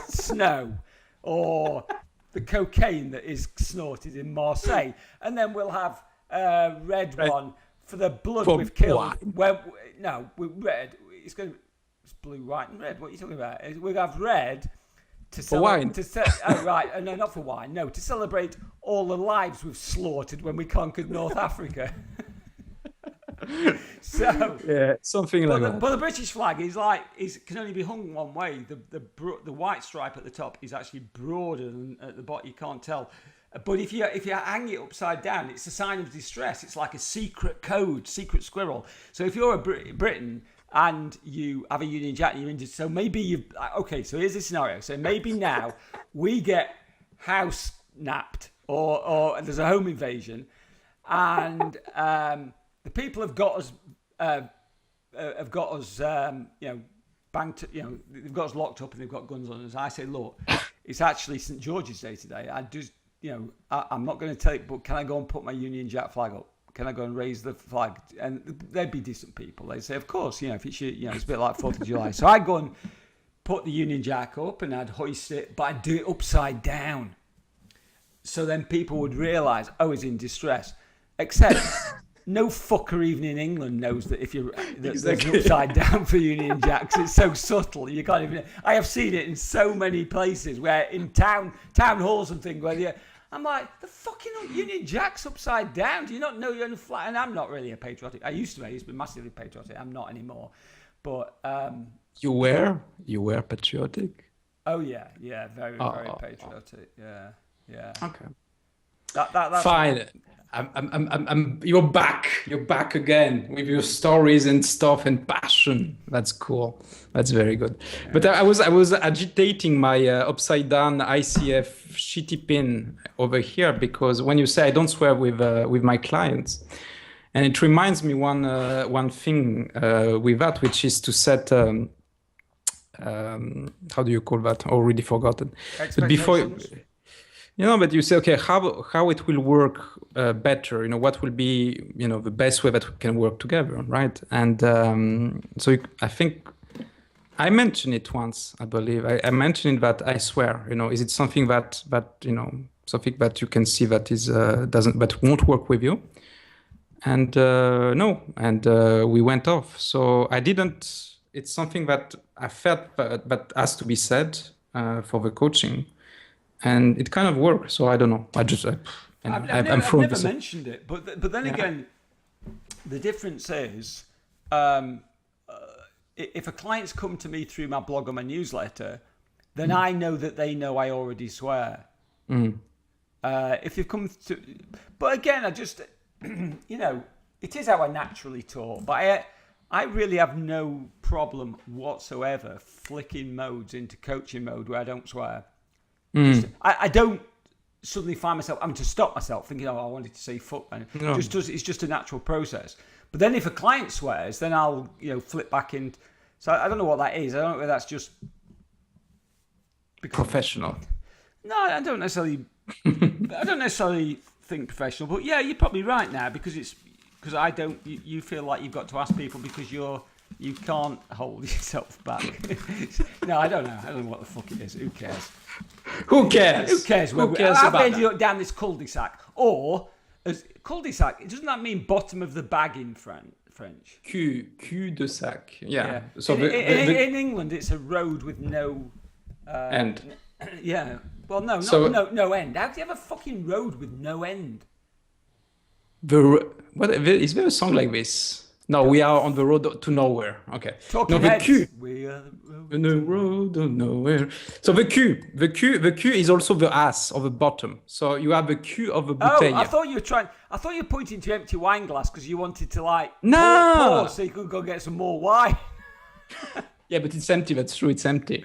Snow, or the cocaine that is snorted in Marseille, and then we'll have red one for the blood we've killed. With red, it's blue, white, and red. What are you talking about? We'll have red for wine. No, not for wine. No, to celebrate all the lives we've slaughtered when we conquered North Africa. So something like that. But the British flag can only be hung one way. The white stripe at the top is actually broader than at the bottom. You can't tell. But if you hang it upside down, it's a sign of distress. It's like a secret code, secret squirrel. So if you're a Briton and you have a Union Jack and you're into, so maybe so here's the scenario. So maybe now we get house napped or there's a home invasion and the people have got us banked, they've got us locked up and they've got guns on us. I say, look, it's actually St. George's Day today. I'm not going to tell you, but can I go and put my Union Jack flag up? Can I go and raise the flag? And they'd be decent people. They'd say, of course, if it's it's a bit like 4th of July. So I'd go and put the Union Jack up and I'd hoist it, but I'd do it upside down. So then people would realise, he's in distress. Except no fucker even in England knows that if you're there's an upside down for Union Jacks. It's so subtle you can't even. I have seen it in so many places where in town halls and things where I'm like, the fucking Union Jack's upside down. Do you not know you're in a flat? And I'm not really a patriotic. I used to be. I used to be massively patriotic. I'm not anymore. But you were patriotic. Oh yeah, very patriotic. Yeah. Okay. That's fine. You're back again with your stories and stuff and passion. That's cool. That's very good. Yeah. But I was agitating my upside down ICF shitty pin over here because when you say I don't swear with my clients, and it reminds me one thing with that, which is to set how do you call that? Already forgotten. But before. But you say, okay, how it will work better? What will be, the best way that we can work together, right? And I think I mentioned it once, I believe. I mentioned that I swear. Is it something that something that you can see that is but won't work with you? And no, and we went off. So I didn't. It's something that I felt, but has to be said for the coaching. And it kind of works, so I don't know. I've never mentioned it, but then again, the difference is, if a client's come to me through my blog or my newsletter, then I know that they know I already swear. If you've come to, but again, I just, it is how I naturally talk. But I really have no problem whatsoever flicking modes into coaching mode where I don't swear. I don't suddenly find myself having to stop myself thinking, oh, I wanted to say fuck. And it's just a natural process. But then if a client swears, then I'll, flip back in. So I don't know what that is. I don't know whether that's just professional. No, I don't necessarily think professional. But yeah, you're probably right now because I don't. You feel like you've got to ask people because you can't hold yourself back. No, I don't know. I don't know what the fuck it is. Who cares? Who cares? Who cares? Who cares I've about ended up down this cul-de-sac. Or cul-de-sac. Doesn't that mean bottom of the bag in French? Cul de sac. Yeah. So in England, it's a road with no end. Yeah. Well, no end. How do you have a fucking road with no end? Is there a song like this? No, we are on the road to nowhere. Okay. Talking the heads. Q. We are on the road to nowhere. So the Q is also the ass of the bottom. So you have the Q of the bouteille. I thought you were pointing to your empty wine glass because you wanted to no, pour so you could go get some more wine. Yeah, but it's empty. That's true. It's empty.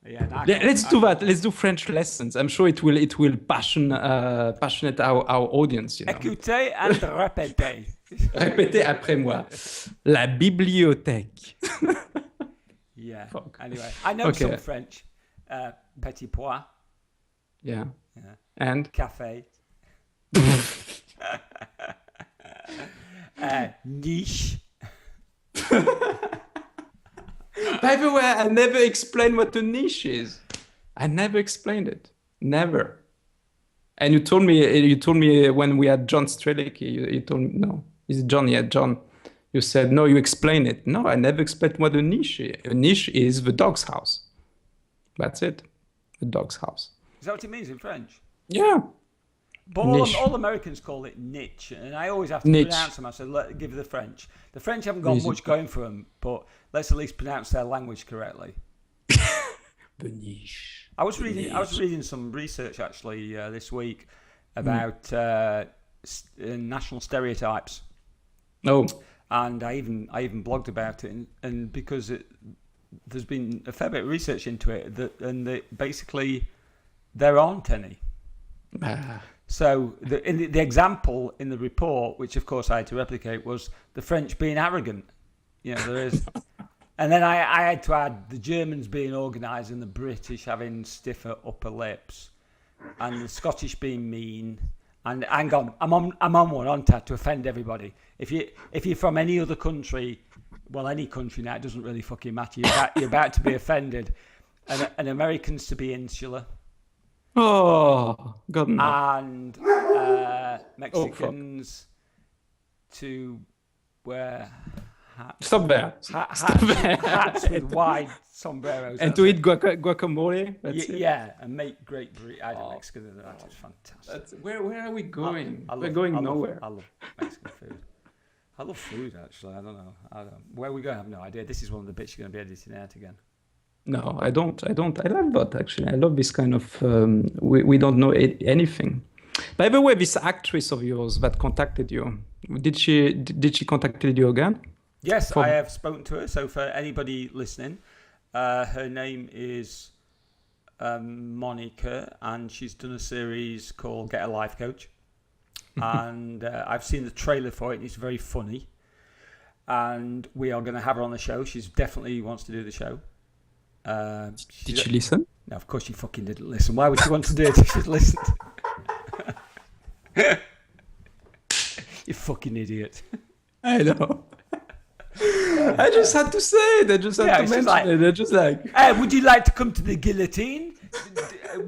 Yeah, let's do that. Let's do French lessons. I'm sure it will passionate our audience. Écoutez and répétez. Répétez après moi. La bibliothèque. Yeah. Fuck. Anyway, I know some French. Petit pois. Yeah. And café. Niche. By the way, I never explained what a niche is. I never explained it. Never. And you told me when we had John Strelick, you told me, no, is it John? Yeah, John. You said, no, you explain it. No, I never explained what a niche is. A niche is the dog's house. That's it. The dog's house. Is that what it means in French? Yeah. But all Americans call it niche, and I always have to pronounce them. I said, give the French. The French haven't got much going for them, but let's at least pronounce their language correctly. The niche. I was reading some research actually this week about national stereotypes. Oh. And I even blogged about it, and because there's been a fair bit of research into it, basically there aren't any. So the example in the report, which of course I had to replicate, was the French being arrogant. There is, and then I had to add the Germans being organised and the British having stiffer upper lips, and the Scottish being mean. And hang on, I'm on one, aren't I, to offend everybody. If you're from any other country, well, any country now, it doesn't really fucking matter. You're about to be offended, and Americans to be insular. Oh, God no. And Mexicans to wear hats. Stop there. Hats with wide sombreros. And to eat guacamole. Yeah, and make great burritos. I don't Mexican. That is fantastic. Where are we going? We're going nowhere. I love Mexican food. I love food, actually. I don't know. Where are we going? I have no idea. This is one of the bits you're going to be editing out again. No, I don't. I love that, actually. I love this kind of, we don't know anything. By the way, this actress of yours that contacted you, did she contacted you again? Yes, I have spoken to her. So for anybody listening, her name is Monica, and she's done a series called Get a Life Coach. And I've seen the trailer for it, and it's very funny. And we are going to have her on the show. She definitely wants to do the show. Did she listen? No, of course she fucking didn't listen. Why would she want to do it if she'd listened? You fucking idiot. I know. I just had to say it. I just had to mention it. They're just like... Hey, would you like to come to the guillotine?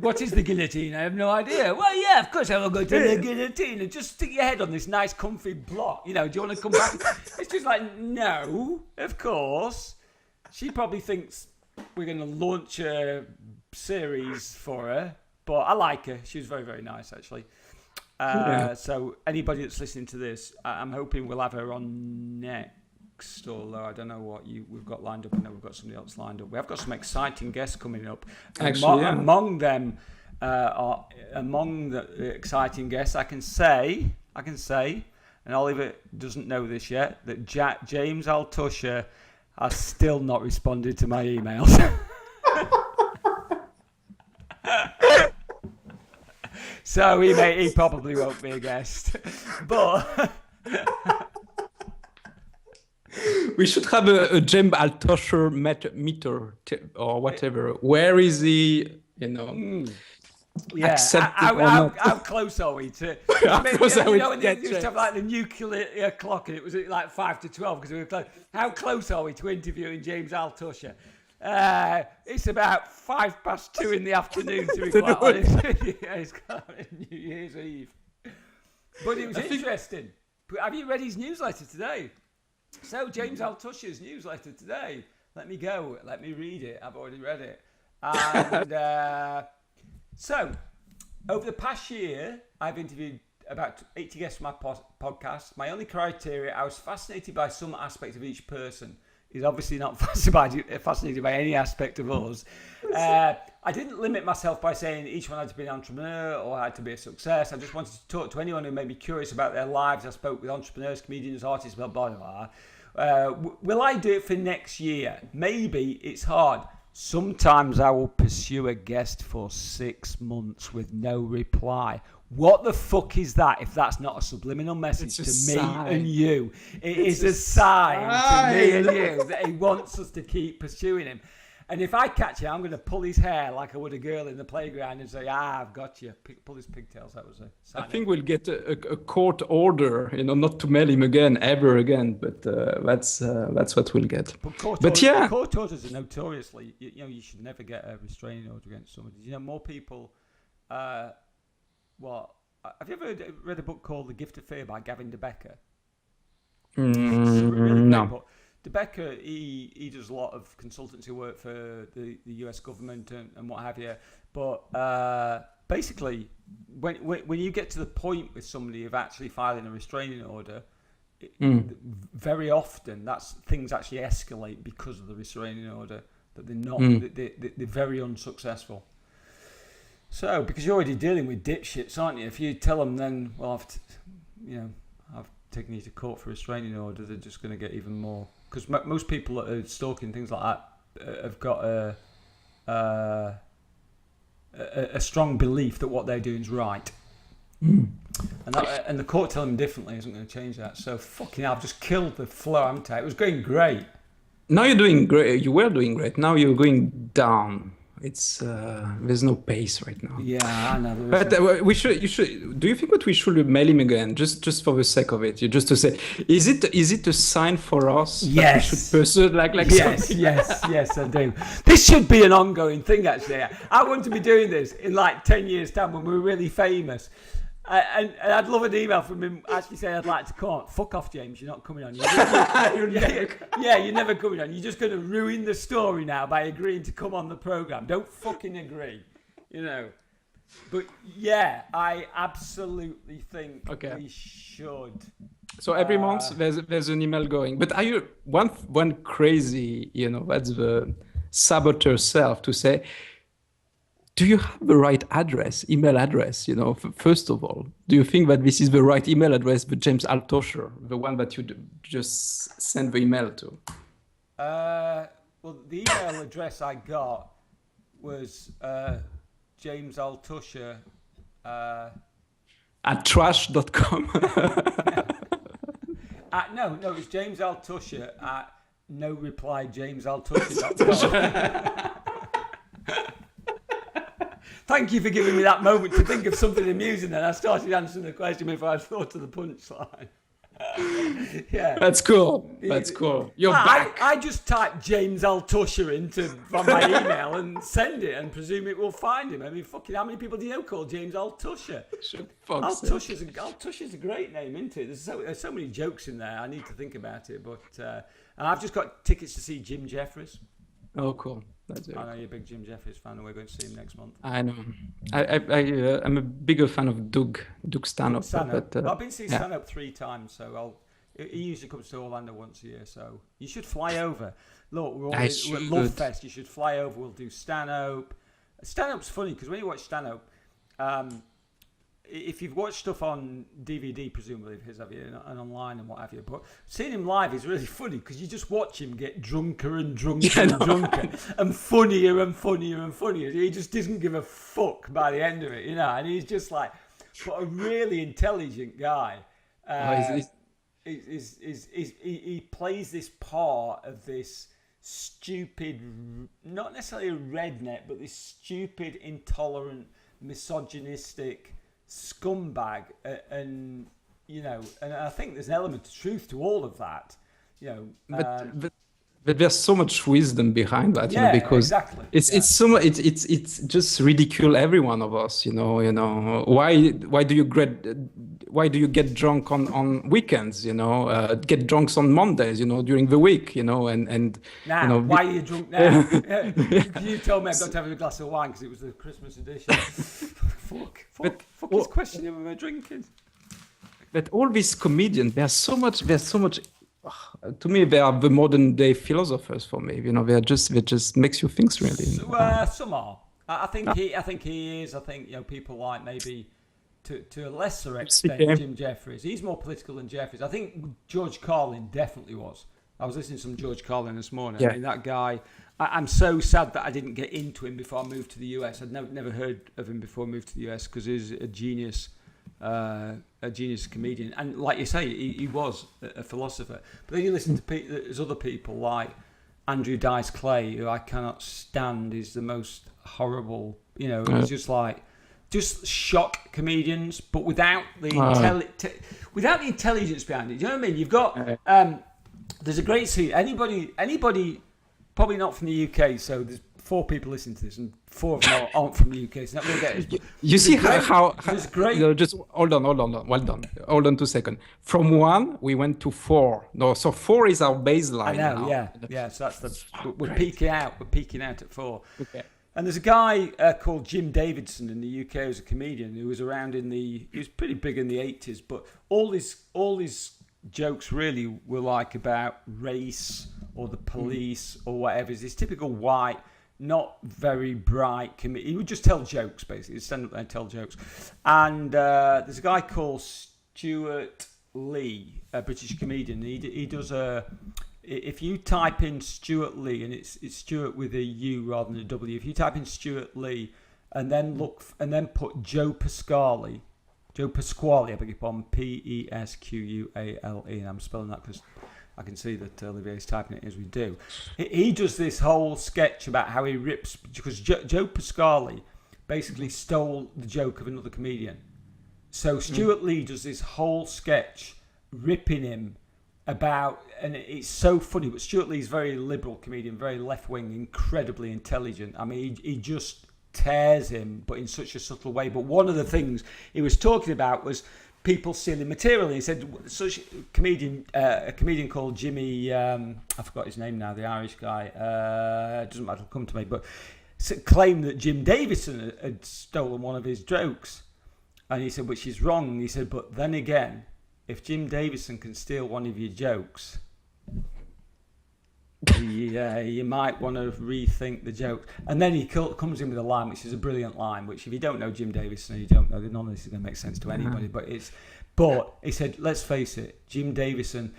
What is the guillotine? I have no idea. Well, yeah, of course I will go to the guillotine and just stick your head on this nice comfy block. Do you want to come back? It's just like, no, of course. She probably thinks we're going to launch a series for her, but I like her. She was very, very nice, actually. So anybody that's listening to this, I'm hoping we'll have her on next, although I don't know what we've got lined up. I know we've got somebody else lined up. We have got some exciting guests coming up. Actually, among them, among the exciting guests, I can say, and Oliver doesn't know this yet, that James Altucher has still not responded to my emails. So he probably won't be a guest. But We should have a James Altucher meter or whatever. Where is he? yeah, Accepted or not? how close are we to? How close are we to when get they used to have like the nuclear clock, and it was at like 5 to 12 because we were close. How close are we to interviewing James Altucher? It's about 2:05 in the afternoon, to be quite honest. Yeah, it's got New Year's Eve. But it was interesting. Have you read his newsletter today? So James Altucher's newsletter today. Let me go. Let me read it. I've already read it. And so over the past year, I've interviewed about 80 guests for my podcast. My only criteria, I was fascinated by some aspect of each person. He's obviously not fascinated by any aspect of us. I didn't limit myself by saying each one had to be an entrepreneur or had to be a success. I just wanted to talk to anyone who made me curious about their lives. I spoke with entrepreneurs, comedians, artists, blah, blah, blah. Will I do it for next year? Maybe. It's hard. Sometimes I will pursue a guest for 6 months with no reply. What the fuck is that if that's not a subliminal message to me and you? It's a sign to me and you that he wants us to keep pursuing him. And if I catch him, I'm going to pull his hair like I would a girl in the playground and say, I've got you. Pull his pigtails. That was a sign. I think we'll get a court order, not to mail him again, ever again. But that's what we'll get. Court orders are notoriously, you should never get a restraining order against somebody. More people... have you ever read a book called The Gift of Fear by Gavin DeBecker? Really no. Book. DeBecker, he does a lot of consultancy work for the US government and what have you. But basically, when you get to the point with somebody of actually filing a restraining order, very often things actually escalate because of the restraining order. That they're not, they're very unsuccessful. So, because you're already dealing with dipshits, aren't you? If you tell them, then, well, I've taken you to court for a restraining order, they're just going to get even more. Because most people that are stalking things like that have got a strong belief that what they're doing is right. And the court telling them differently isn't going to change that. So, fucking hell, I've just killed the flow, haven't I? It was going great. Now you're doing great. You were doing great. Now you're going down. It's there's no pace right now. Yeah, I know. But you should. Do you think that we should mail him again, just for the sake of it? Just to say, is it a sign for us? Yes. That we should pursue like yes, I do. This should be an ongoing thing. Actually, I want to be doing this in like 10 years' time when we're really famous. And I'd love an email from him actually saying I'd like to come on. Fuck off, James. You're not coming on. You're never coming on. You're just going to ruin the story now by agreeing to come on the program. Don't fucking agree, But yeah, I absolutely think we should. So every month there's an email going. But are you one crazy? That's the saboteur self to say. Do you have the right email address, first of all? Do you think that this is the right email address, the James Altucher, the one that you just send the email to? Well, the email address I got was James Altucher. At trash.com. No, it was James Altucher at noreplyjamesaltucher.com. Thank you for giving me that moment to think of something amusing. Then I started answering the question before I thought of the punchline. Yeah, that's cool. That's cool. You're back. I just type James Altucher from my email and send it and presume it will find him. I mean, fucking, how many people do you know called James Altucher? Altucher's a great name, isn't it? There's so many jokes in there. I need to think about it, but and I've just got tickets to see Jim Jeffries. Oh, cool. That's it. I know you're a big Jim Jeffries fan, and we're going to see him next month. I know. I'm a bigger fan of Doug Stanhope. But I've been seeing Stanhope 3 times, so he usually comes to Orlando once a year. So you should fly over. Look, we're at Love Fest. You should fly over. We'll do Stanhope. Stanhope's funny because when you watch Stanhope, if you've watched stuff on DVD, presumably of his, have you, and online and what have you, but seeing him live is really funny because you just watch him get drunker and drunker and drunker and funnier and funnier and funnier. He just doesn't give a fuck by the end of it, and he's just like, but a really intelligent guy. He plays this part of this stupid, not necessarily a redneck, but this stupid, intolerant, misogynistic scumbag, and I think there's an element of truth to all of that, but there's so much wisdom behind that, because exactly. it's just ridicule every one of us, why do you get drunk on weekends, get drunk on Mondays, during the week, and why are you drunk now? You told me I've got to have a glass of wine because it was the Christmas edition. fuck his question when we're drinking. But all these comedians, there's so much. To me, they are the modern day philosophers. For me, they just makes you think really. Some are. I think he is. I think people like maybe to a lesser extent Jim Jeffries. He's more political than Jeffries. I think George Carlin definitely was. I was listening to some George Carlin this morning. Yeah. I mean, that guy. I'm so sad that I didn't get into him before I moved to the US. I'd never heard of him before I moved to the US because he's a genius comedian, and like you say, he was a philosopher. But then you listen to there's other people like Andrew Dice Clay, who I cannot stand. Is the most horrible. He's just shock comedians, but without the without the intelligence behind it. Do you know what I mean? You've got there's a great scene. Anybody, probably not from the UK. So there's 4 people listening to this, and 4 of them aren't from the UK. So not going to get it. You see how it's great. Just hold on. Well done. Hold on 2 seconds. From 1, we went to 4. No, so 4 is our baseline. I know. Now. Yeah. So that's we're peaking out. We're peaking out at 4. Okay. And there's a guy called Jim Davidson in the UK who's a comedian who was around he was pretty big in the 80s, but all his jokes really were like about race or the police or whatever. It's this typical white, not very bright comedian. He would just tell jokes, basically. He'd stand up there and tell jokes. And there's a guy called Stuart Lee, a British comedian. He does if you type in Stuart Lee, and it's Stuart with a U rather than a W. If you type in Stuart Lee and then put Joe Pasquale, I beg your pardon, Pesquale, and I'm spelling that because I can see that Olivier's typing it as we do. He does this whole sketch about how he rips, because Joe Pasquale basically stole the joke of another comedian. So Stuart Lee does this whole sketch ripping him about, and it's so funny, but Stuart Lee's very liberal comedian, very left-wing, incredibly intelligent. I mean, he just tears him, but in such a subtle way. But one of the things he was talking about was people stealing material. And he said such a comedian called Jimmy, I forgot his name now, the Irish guy, it doesn't matter, it'll come to me, but claimed that Jim Davidson had stolen one of his jokes. And he said, which is wrong. He said, but then again, if Jim Davidson can steal one of your jokes, you might want to rethink the joke. And then he comes in with a line, which is a brilliant line, which if you don't know Jim Davidson, you don't know, none of this is going to make sense to anybody. But he said, let's face it, Jim Davidson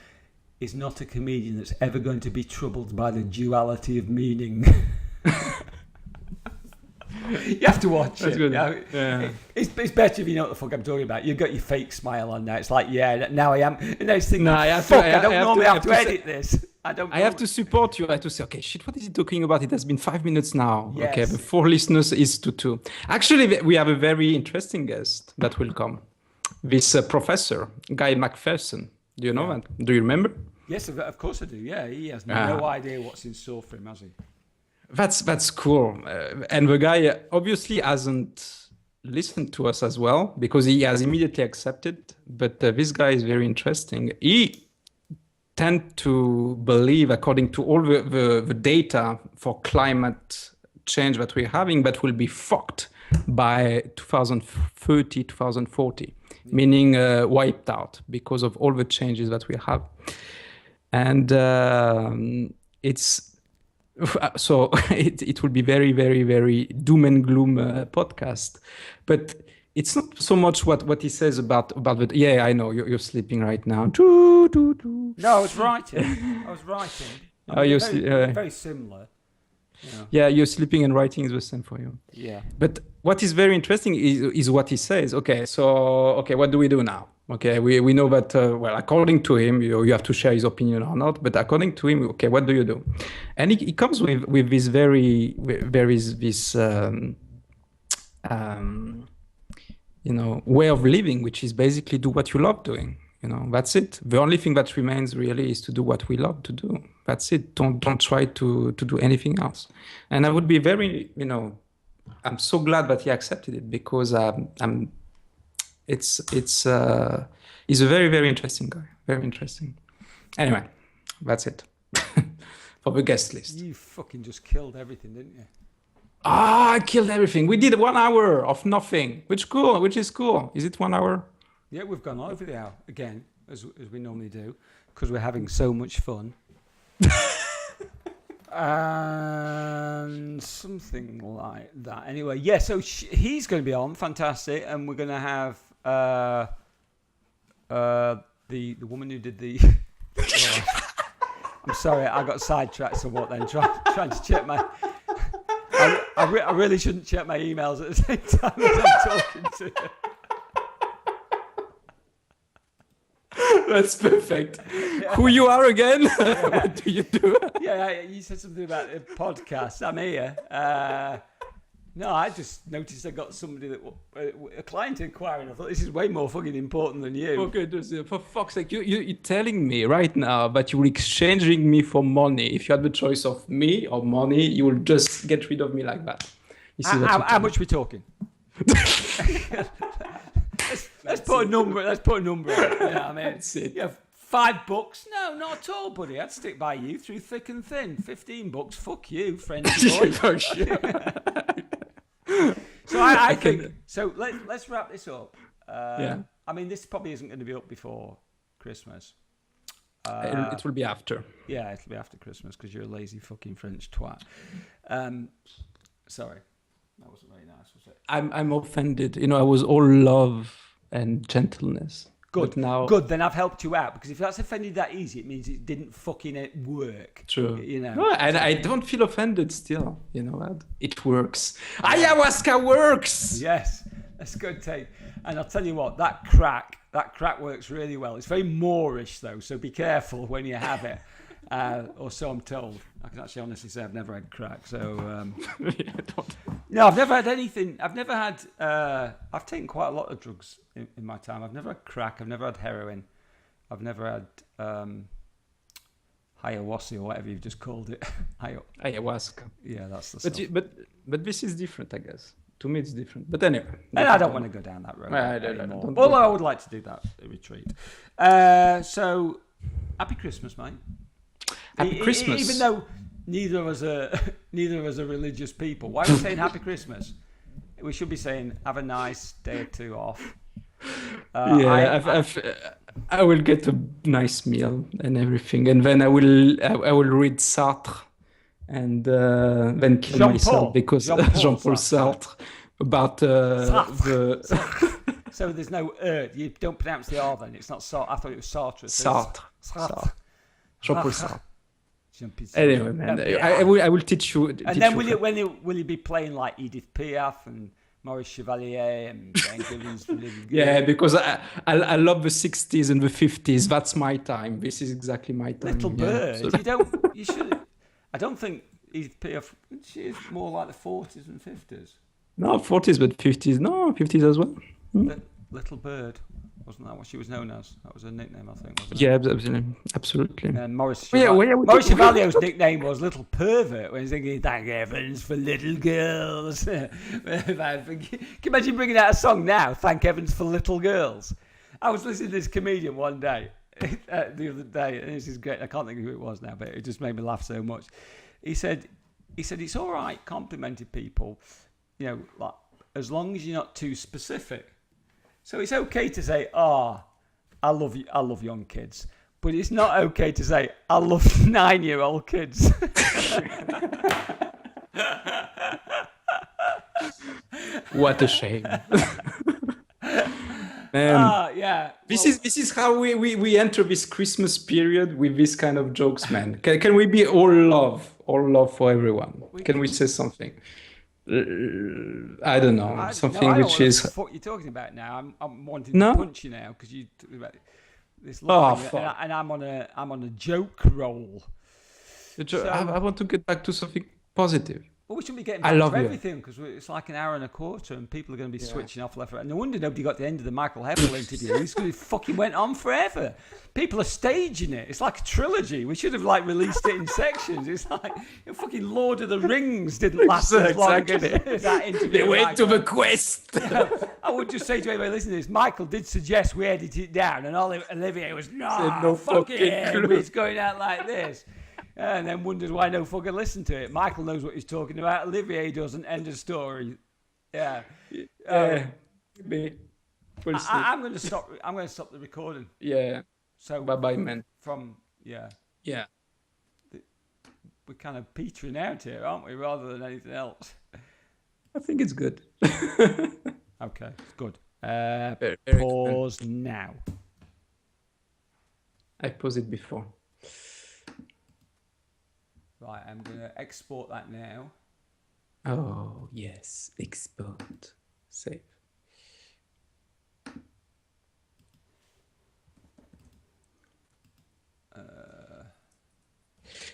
is not a comedian that's ever going to be troubled by the duality of meaning. You have to watch That's it. good. It's better if you know what the fuck I'm talking about. You've got your fake smile on now. It's like, now I am. And next thing, I don't normally have to edit this. I have to support you. I have to say, okay, shit, what is he talking about? It has been 5 minutes now. Yes. Okay, the 4 listeners is to 2. Actually, we have a very interesting guest that will come. This professor, Guy Macpherson. Do you know that? Do you remember? Yes, of course I do. Yeah, he has no idea what's in store for him, has he? That's cool. And the guy obviously hasn't listened to us as well because he has immediately accepted. But this guy is very interesting. He tend to believe, according to all the data for climate change that we're having, that will be fucked by 2030, 2040, meaning wiped out because of all the changes that we have. And so it will be very, very, very doom and gloom podcast. But it's not so much what he says about the. Yeah, I know you're sleeping right now. Doo, doo, doo. No, I was writing. I mean, You're very similar. Yeah. yeah, you're sleeping and writing is the same for you. Yeah. But what is very interesting is what he says. Okay, so okay, what do we do now? Okay, we know that well, according to him, you have to share his opinion or not. But according to him, okay, what do you do? And he comes with this very this um, way of living, which is basically do what you love doing. That's it. The only thing that remains really is to do what we love to do. That's it. Don't try to do anything else. And I would be very, I'm so glad that he accepted it because he's a very, very interesting guy. Very interesting. Anyway, that's it for the guest list. You fucking just killed everything, didn't you? I killed everything. We did 1 hour of nothing, which is cool. Is it 1 hour? Yeah, we've gone over the hour again, as we normally do, because we're having so much fun. And something like that. Anyway, yeah, so he's going to be on, fantastic, and we're going to have the woman who did the... I'm sorry, I got sidetracked somewhat then, trying to check my... I really shouldn't check my emails at the same time as I'm talking to you. That's perfect. Yeah. Who you are again? What do you do? Yeah, you said something about a podcast. I'm here. No, I just noticed I got somebody a client inquiring. I thought this is way more fucking important than you. Okay, for fuck's sake, you're telling me right now that you're exchanging me for money. If you had the choice of me or money, you will just get rid of me like that. How much are we talking? Let's put a number. Let's put a number. You know what I mean? That's it. You have $5. No, not at all, buddy. I'd stick by you through thick and thin. $15. Fuck you, Frenchy boy. So I think. So let's wrap this up. Yeah. I mean, this probably isn't going to be up before Christmas. It will be after. Yeah, it'll be after Christmas because you're a lazy fucking French twat. Sorry. That wasn't very nice, was it? I'm offended. I was all love and gentleness. Good. Now, good. Then I've helped you out because if that's offended that easy, it means it didn't fucking work. True. No, and I don't feel offended still. You know what? It works. Ayahuasca works. Yes, that's good take. And I'll tell you what, that crack works really well. It's very Moorish though, so be careful when you have it. Or so I'm told. I can actually honestly say I've never had crack. So no, I've never had anything. I've never had. I've taken quite a lot of drugs in my time. I've never had crack. I've never had heroin. I've never had ayahuasca or whatever you've just called it. Ayahuasca. Yeah, that's the stuff. But this is different, I guess. To me, it's different. But anyway, and I don't want to go down that road anymore. Don't Although I would like to do that retreat. So, happy Christmas, mate. Happy Christmas. Even though neither of us are religious people, why are we saying Happy Christmas? We should be saying have a nice day or two off. I will get a nice meal and everything, and then I will read Sartre, and then kill myself because Jean-Paul Sartre about the. So there's no you don't pronounce the R then. It's not Sartre. I thought it was Sartre. Sartre. Jean-Paul Sartre. Anyway, man, I will teach you. And then will you be playing like Edith Piaf and Maurice Chevalier and Ben Gillies? Yeah, because I love the 60s and the 50s. That's my time. This is exactly my time. Little Bird. So. You should. I don't think Edith Piaf. She is more like the 40s and 50s. No, 40s, but 50s. No, 50s as well. Little Bird. Wasn't that what she was known as? That was her nickname, I think, wasn't it? Yeah, absolutely. And Maurice Chevalier's nickname was Little Pervert when he's thinking, thank heavens for little girls. Can you imagine bringing out a song now, thank heavens for little girls? I was listening to this comedian one day, the other day, and this is great. I can't think of who it was now, but it just made me laugh so much. He said it's all right complimenting people, like, as long as you're not too specific. So it's okay to say, I love young kids. But it's not okay to say, I love 9-year-old kids. What a shame. And Yeah. this Well, is how we enter this Christmas period with this kind of jokes, man. Can we be all love for everyone? we Can we can. say something? I don't know, No, something I don't which know what the is fuck you're talking about now. I'm wanting to no. punch you now because you talking about this love Oh thing, fuck! and I'm on a joke roll. I So, want to get back to something positive. well, we shouldn't be getting I back to love you. everything because it's like an hour and a quarter, and people are going to be Yeah. switching off left and right. No wonder nobody got to the end of the Michael Heppel interview. It's because it fucking went on forever. People are staging it. It's like a trilogy. We should have like released it in sections. It's like fucking Lord of the Rings didn't last as long as that interview. They with went to Michael. the quest. I would just say to anybody listening to this, Michael did suggest we edit it down, and Olivier was, Said no, no fuck fucking it, clue. it's going out like this. And then wonders why no fucker listened to it. Michael knows what he's talking about, Olivier doesn't, end of story. Yeah. Maybe. We'll see. I'm going to stop the recording. Yeah. So Bye bye, man. Yeah, Yeah. we're kind of petering out here, aren't we, rather than anything else? I think it's good. Okay, good. Very Pause now. I paused it before. Right, I'm going to export that now. Oh yes, export, save.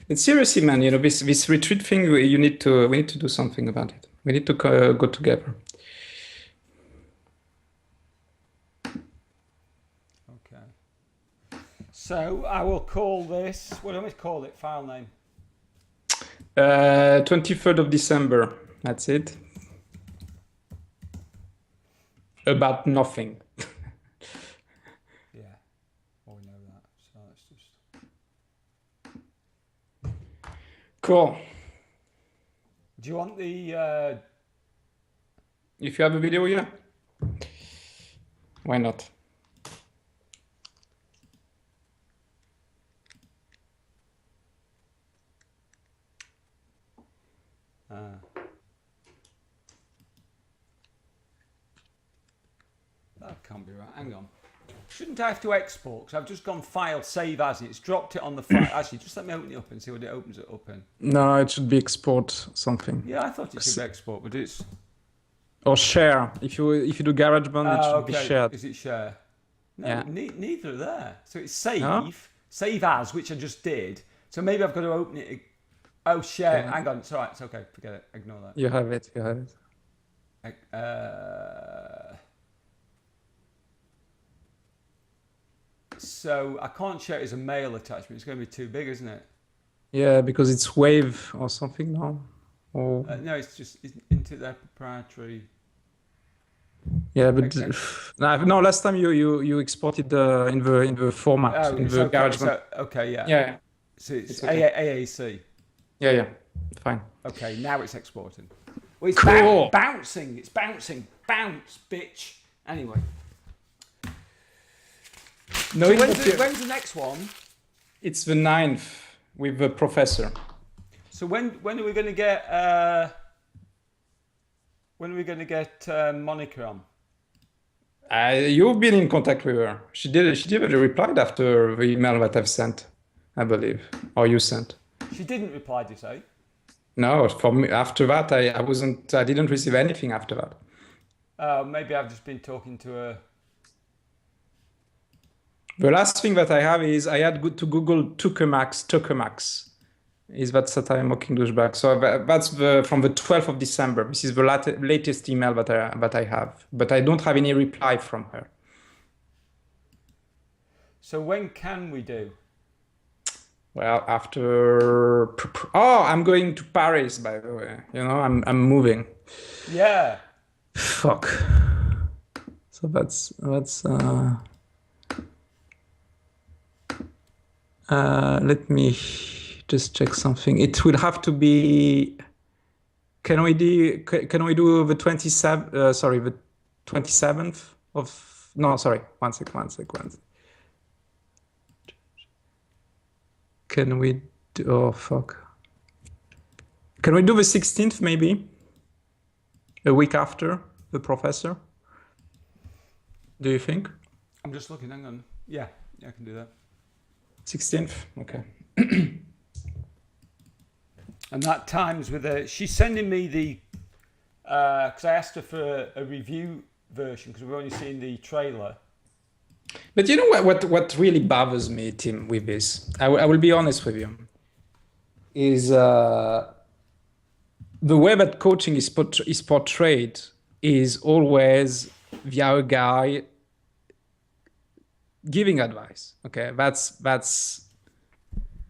And seriously, man, you know this retreat thing. We need to do something about it. We need to go together. Okay. So I will call this. What do I call it? File name. 23rd of December. That's it. About nothing. Yeah. Well, we know that. So let's just. Cool. Do you want the? If you have a video, yeah. Why not? That can't be right. Hang on. Shouldn't I have to export? Because I've just gone file, save as, and it's dropped it on the file. Actually, just let me open it up and see what it opens it up in. No, it should be export something. Yeah, I thought it should be export, but it's. Or share. If you do GarageBand, it should be shared. Is it share? No, Yeah. neither are there. So it's save, No? save as, which I just did. So maybe I've got to open it. Oh, share. Yeah. Hang on. It's all right. It's okay. Forget it. Ignore that. You have it. You have it. So I can't share it as a mail attachment. It's going to be too big, isn't it? Yeah, because it's Wave or something now. Or No, it's just into their proprietary. yeah, but Okay. no. Last time you exported in the format Oh, in it's the okay. GarageBand. So, okay, yeah. Yeah, So it's It's okay. AAC. yeah. Fine. Okay, now it's exporting. Well, it's Cool. bouncing. It's bouncing. Bounce, bitch. Anyway. No, So when's the next one? it's the 9th with the professor. So when are we going to get Monica on? You've been in contact with her. She replied after the email that I've sent, I believe, or you sent. She didn't reply, did you say? No, for me after that I didn't receive anything after that. Maybe I've just been talking to her. The last thing that I have is I had to Google Tuckermax. Is that Satire Mocking Douchebag? So that's from the 12th of December. This is the latest email that I have, but I don't have any reply from her. So when can we do? Well, after I'm going to Paris, by the way. You know, I'm moving. Yeah. Fuck. So that's let me just check something. It will have to be. Can we do the 27th? Sorry, the 27th of. No, sorry. One sec. Can we do? Oh fuck. Can we do the 16th maybe? A week after the professor. Do you think? I'm just looking. Hang on. Yeah, I can do that. 16th. Okay. And that times with she's sending me the, because I asked her for a review version because we've only seen the trailer. But you know what really bothers me, Tim, with this? I will be honest with you. Is the way that coaching is portrayed is always via a guy giving advice. Okay,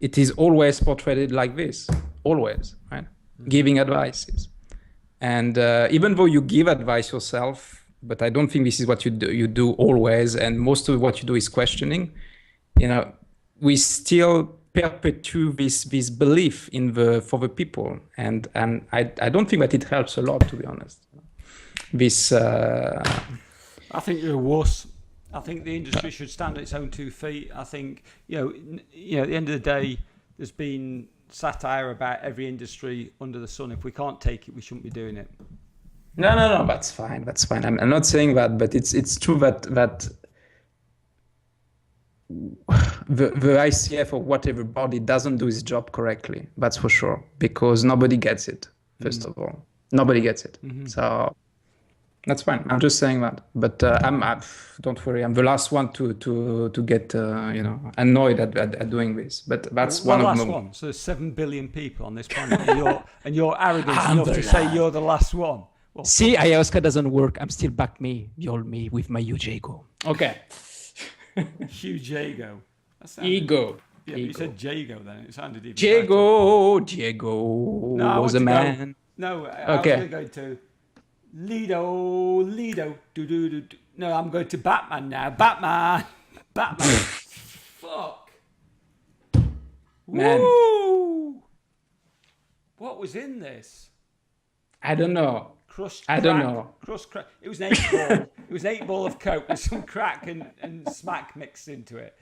it is always portrayed like this, always, right? Mm-hmm. Giving advices, and even though you give advice yourself, but I don't think this is what you do. You do always, and most of what you do is questioning. You know, we still perpetuate this belief for the people, and I don't think that it helps a lot, to be honest. This. I think you're a wuss. I think the industry should stand on its own 2 feet. I think, at the end of the day, there's been satire about every industry under the sun. If we can't take it, we shouldn't be doing it. No, that's fine. That's fine. I'm not saying that, but it's true that the ICF or whatever body doesn't do its job correctly. That's for sure, because nobody gets it. First of all, nobody gets it. Mm-hmm. So. That's fine. I'm just saying that, but don't worry. I'm the last one to get annoyed at doing this. But that's one of them. One. So there's 7 billion people on this planet, and you're arrogant enough to say you're the last one. Well, see, ayahuasca doesn't work. I'm still back me, the old me with my huge ego. Okay. Huge ego. Ego. Yeah, ego. You said Jago then. It sounded even Diego was a man. No, I was going to go to Lido, do. No, I'm going to Batman now. Batman. Fuck. Man. Woo! What was in this? I don't know. Crushed crack. I don't know. Crushed crack. It was an 8-ball. It was an 8-ball of coke with some crack and smack mixed into it.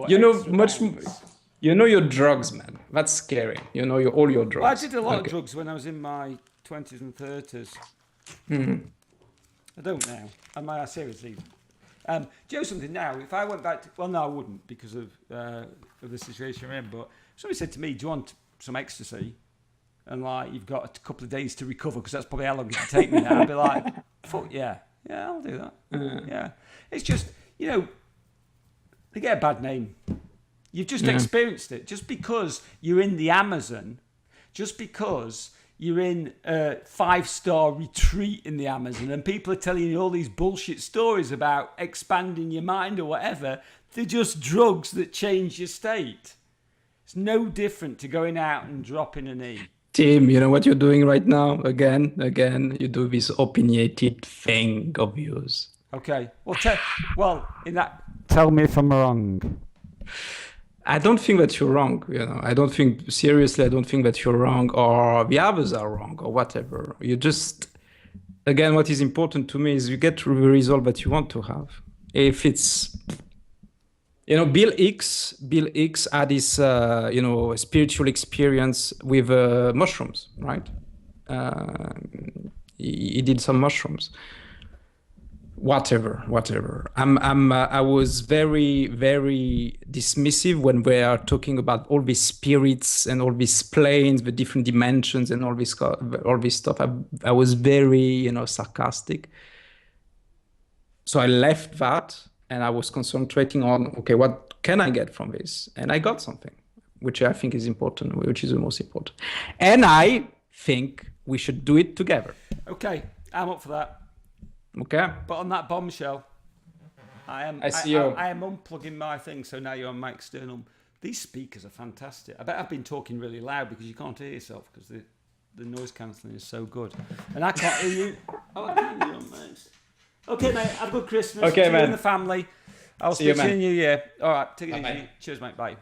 You know much. You know your drugs, man. That's scary. You know all your drugs. Well, I did a lot of drugs when I was in my 20s and 30s. Mm-hmm. I don't now. I seriously. Do you know something now? If I went back to, no, I wouldn't because of the situation we're in. But somebody said to me, "Do you want some ecstasy?" And you've got a couple of days to recover because that's probably how long it'll take me now. I'd be like, "Fuck yeah, I'll do that." Yeah, it's just they get a bad name. You've just experienced it. Just because you're in the Amazon, just because you're in a 5-star retreat in the Amazon and people are telling you all these bullshit stories about expanding your mind or whatever, they're just drugs that change your state. It's no different to going out and dropping an E. Tim, you know what you're doing right now? Again, you do this opinionated thing of yours. Okay. Tell me if I'm wrong. I don't think that you're wrong. I don't think that you're wrong or the others are wrong or whatever. You just, again, what is important to me is you get the result that you want to have. If it's, Bill Hicks had this, spiritual experience with mushrooms, right? He did some mushrooms. Whatever. I was very, very dismissive when we are talking about all these spirits and all these planes, the different dimensions, and all this stuff. I was very, sarcastic. So I left that, and I was concentrating on, okay, what can I get from this? And I got something, which I think is important, which is the most important. And I think we should do it together. Okay, I'm up for that. Okay. But on that bombshell, I am unplugging my thing, so now you're on my external. These speakers are fantastic. I bet I've been talking really loud because you can't hear yourself because the noise cancelling is so good. And I can't hear you. Oh, I can hear you on mine. Okay, mate, have a good Christmas. Okay, man. You and the family. I'll speak to you in the new year. All right, take it easy. Bye. Cheers, mate. Bye.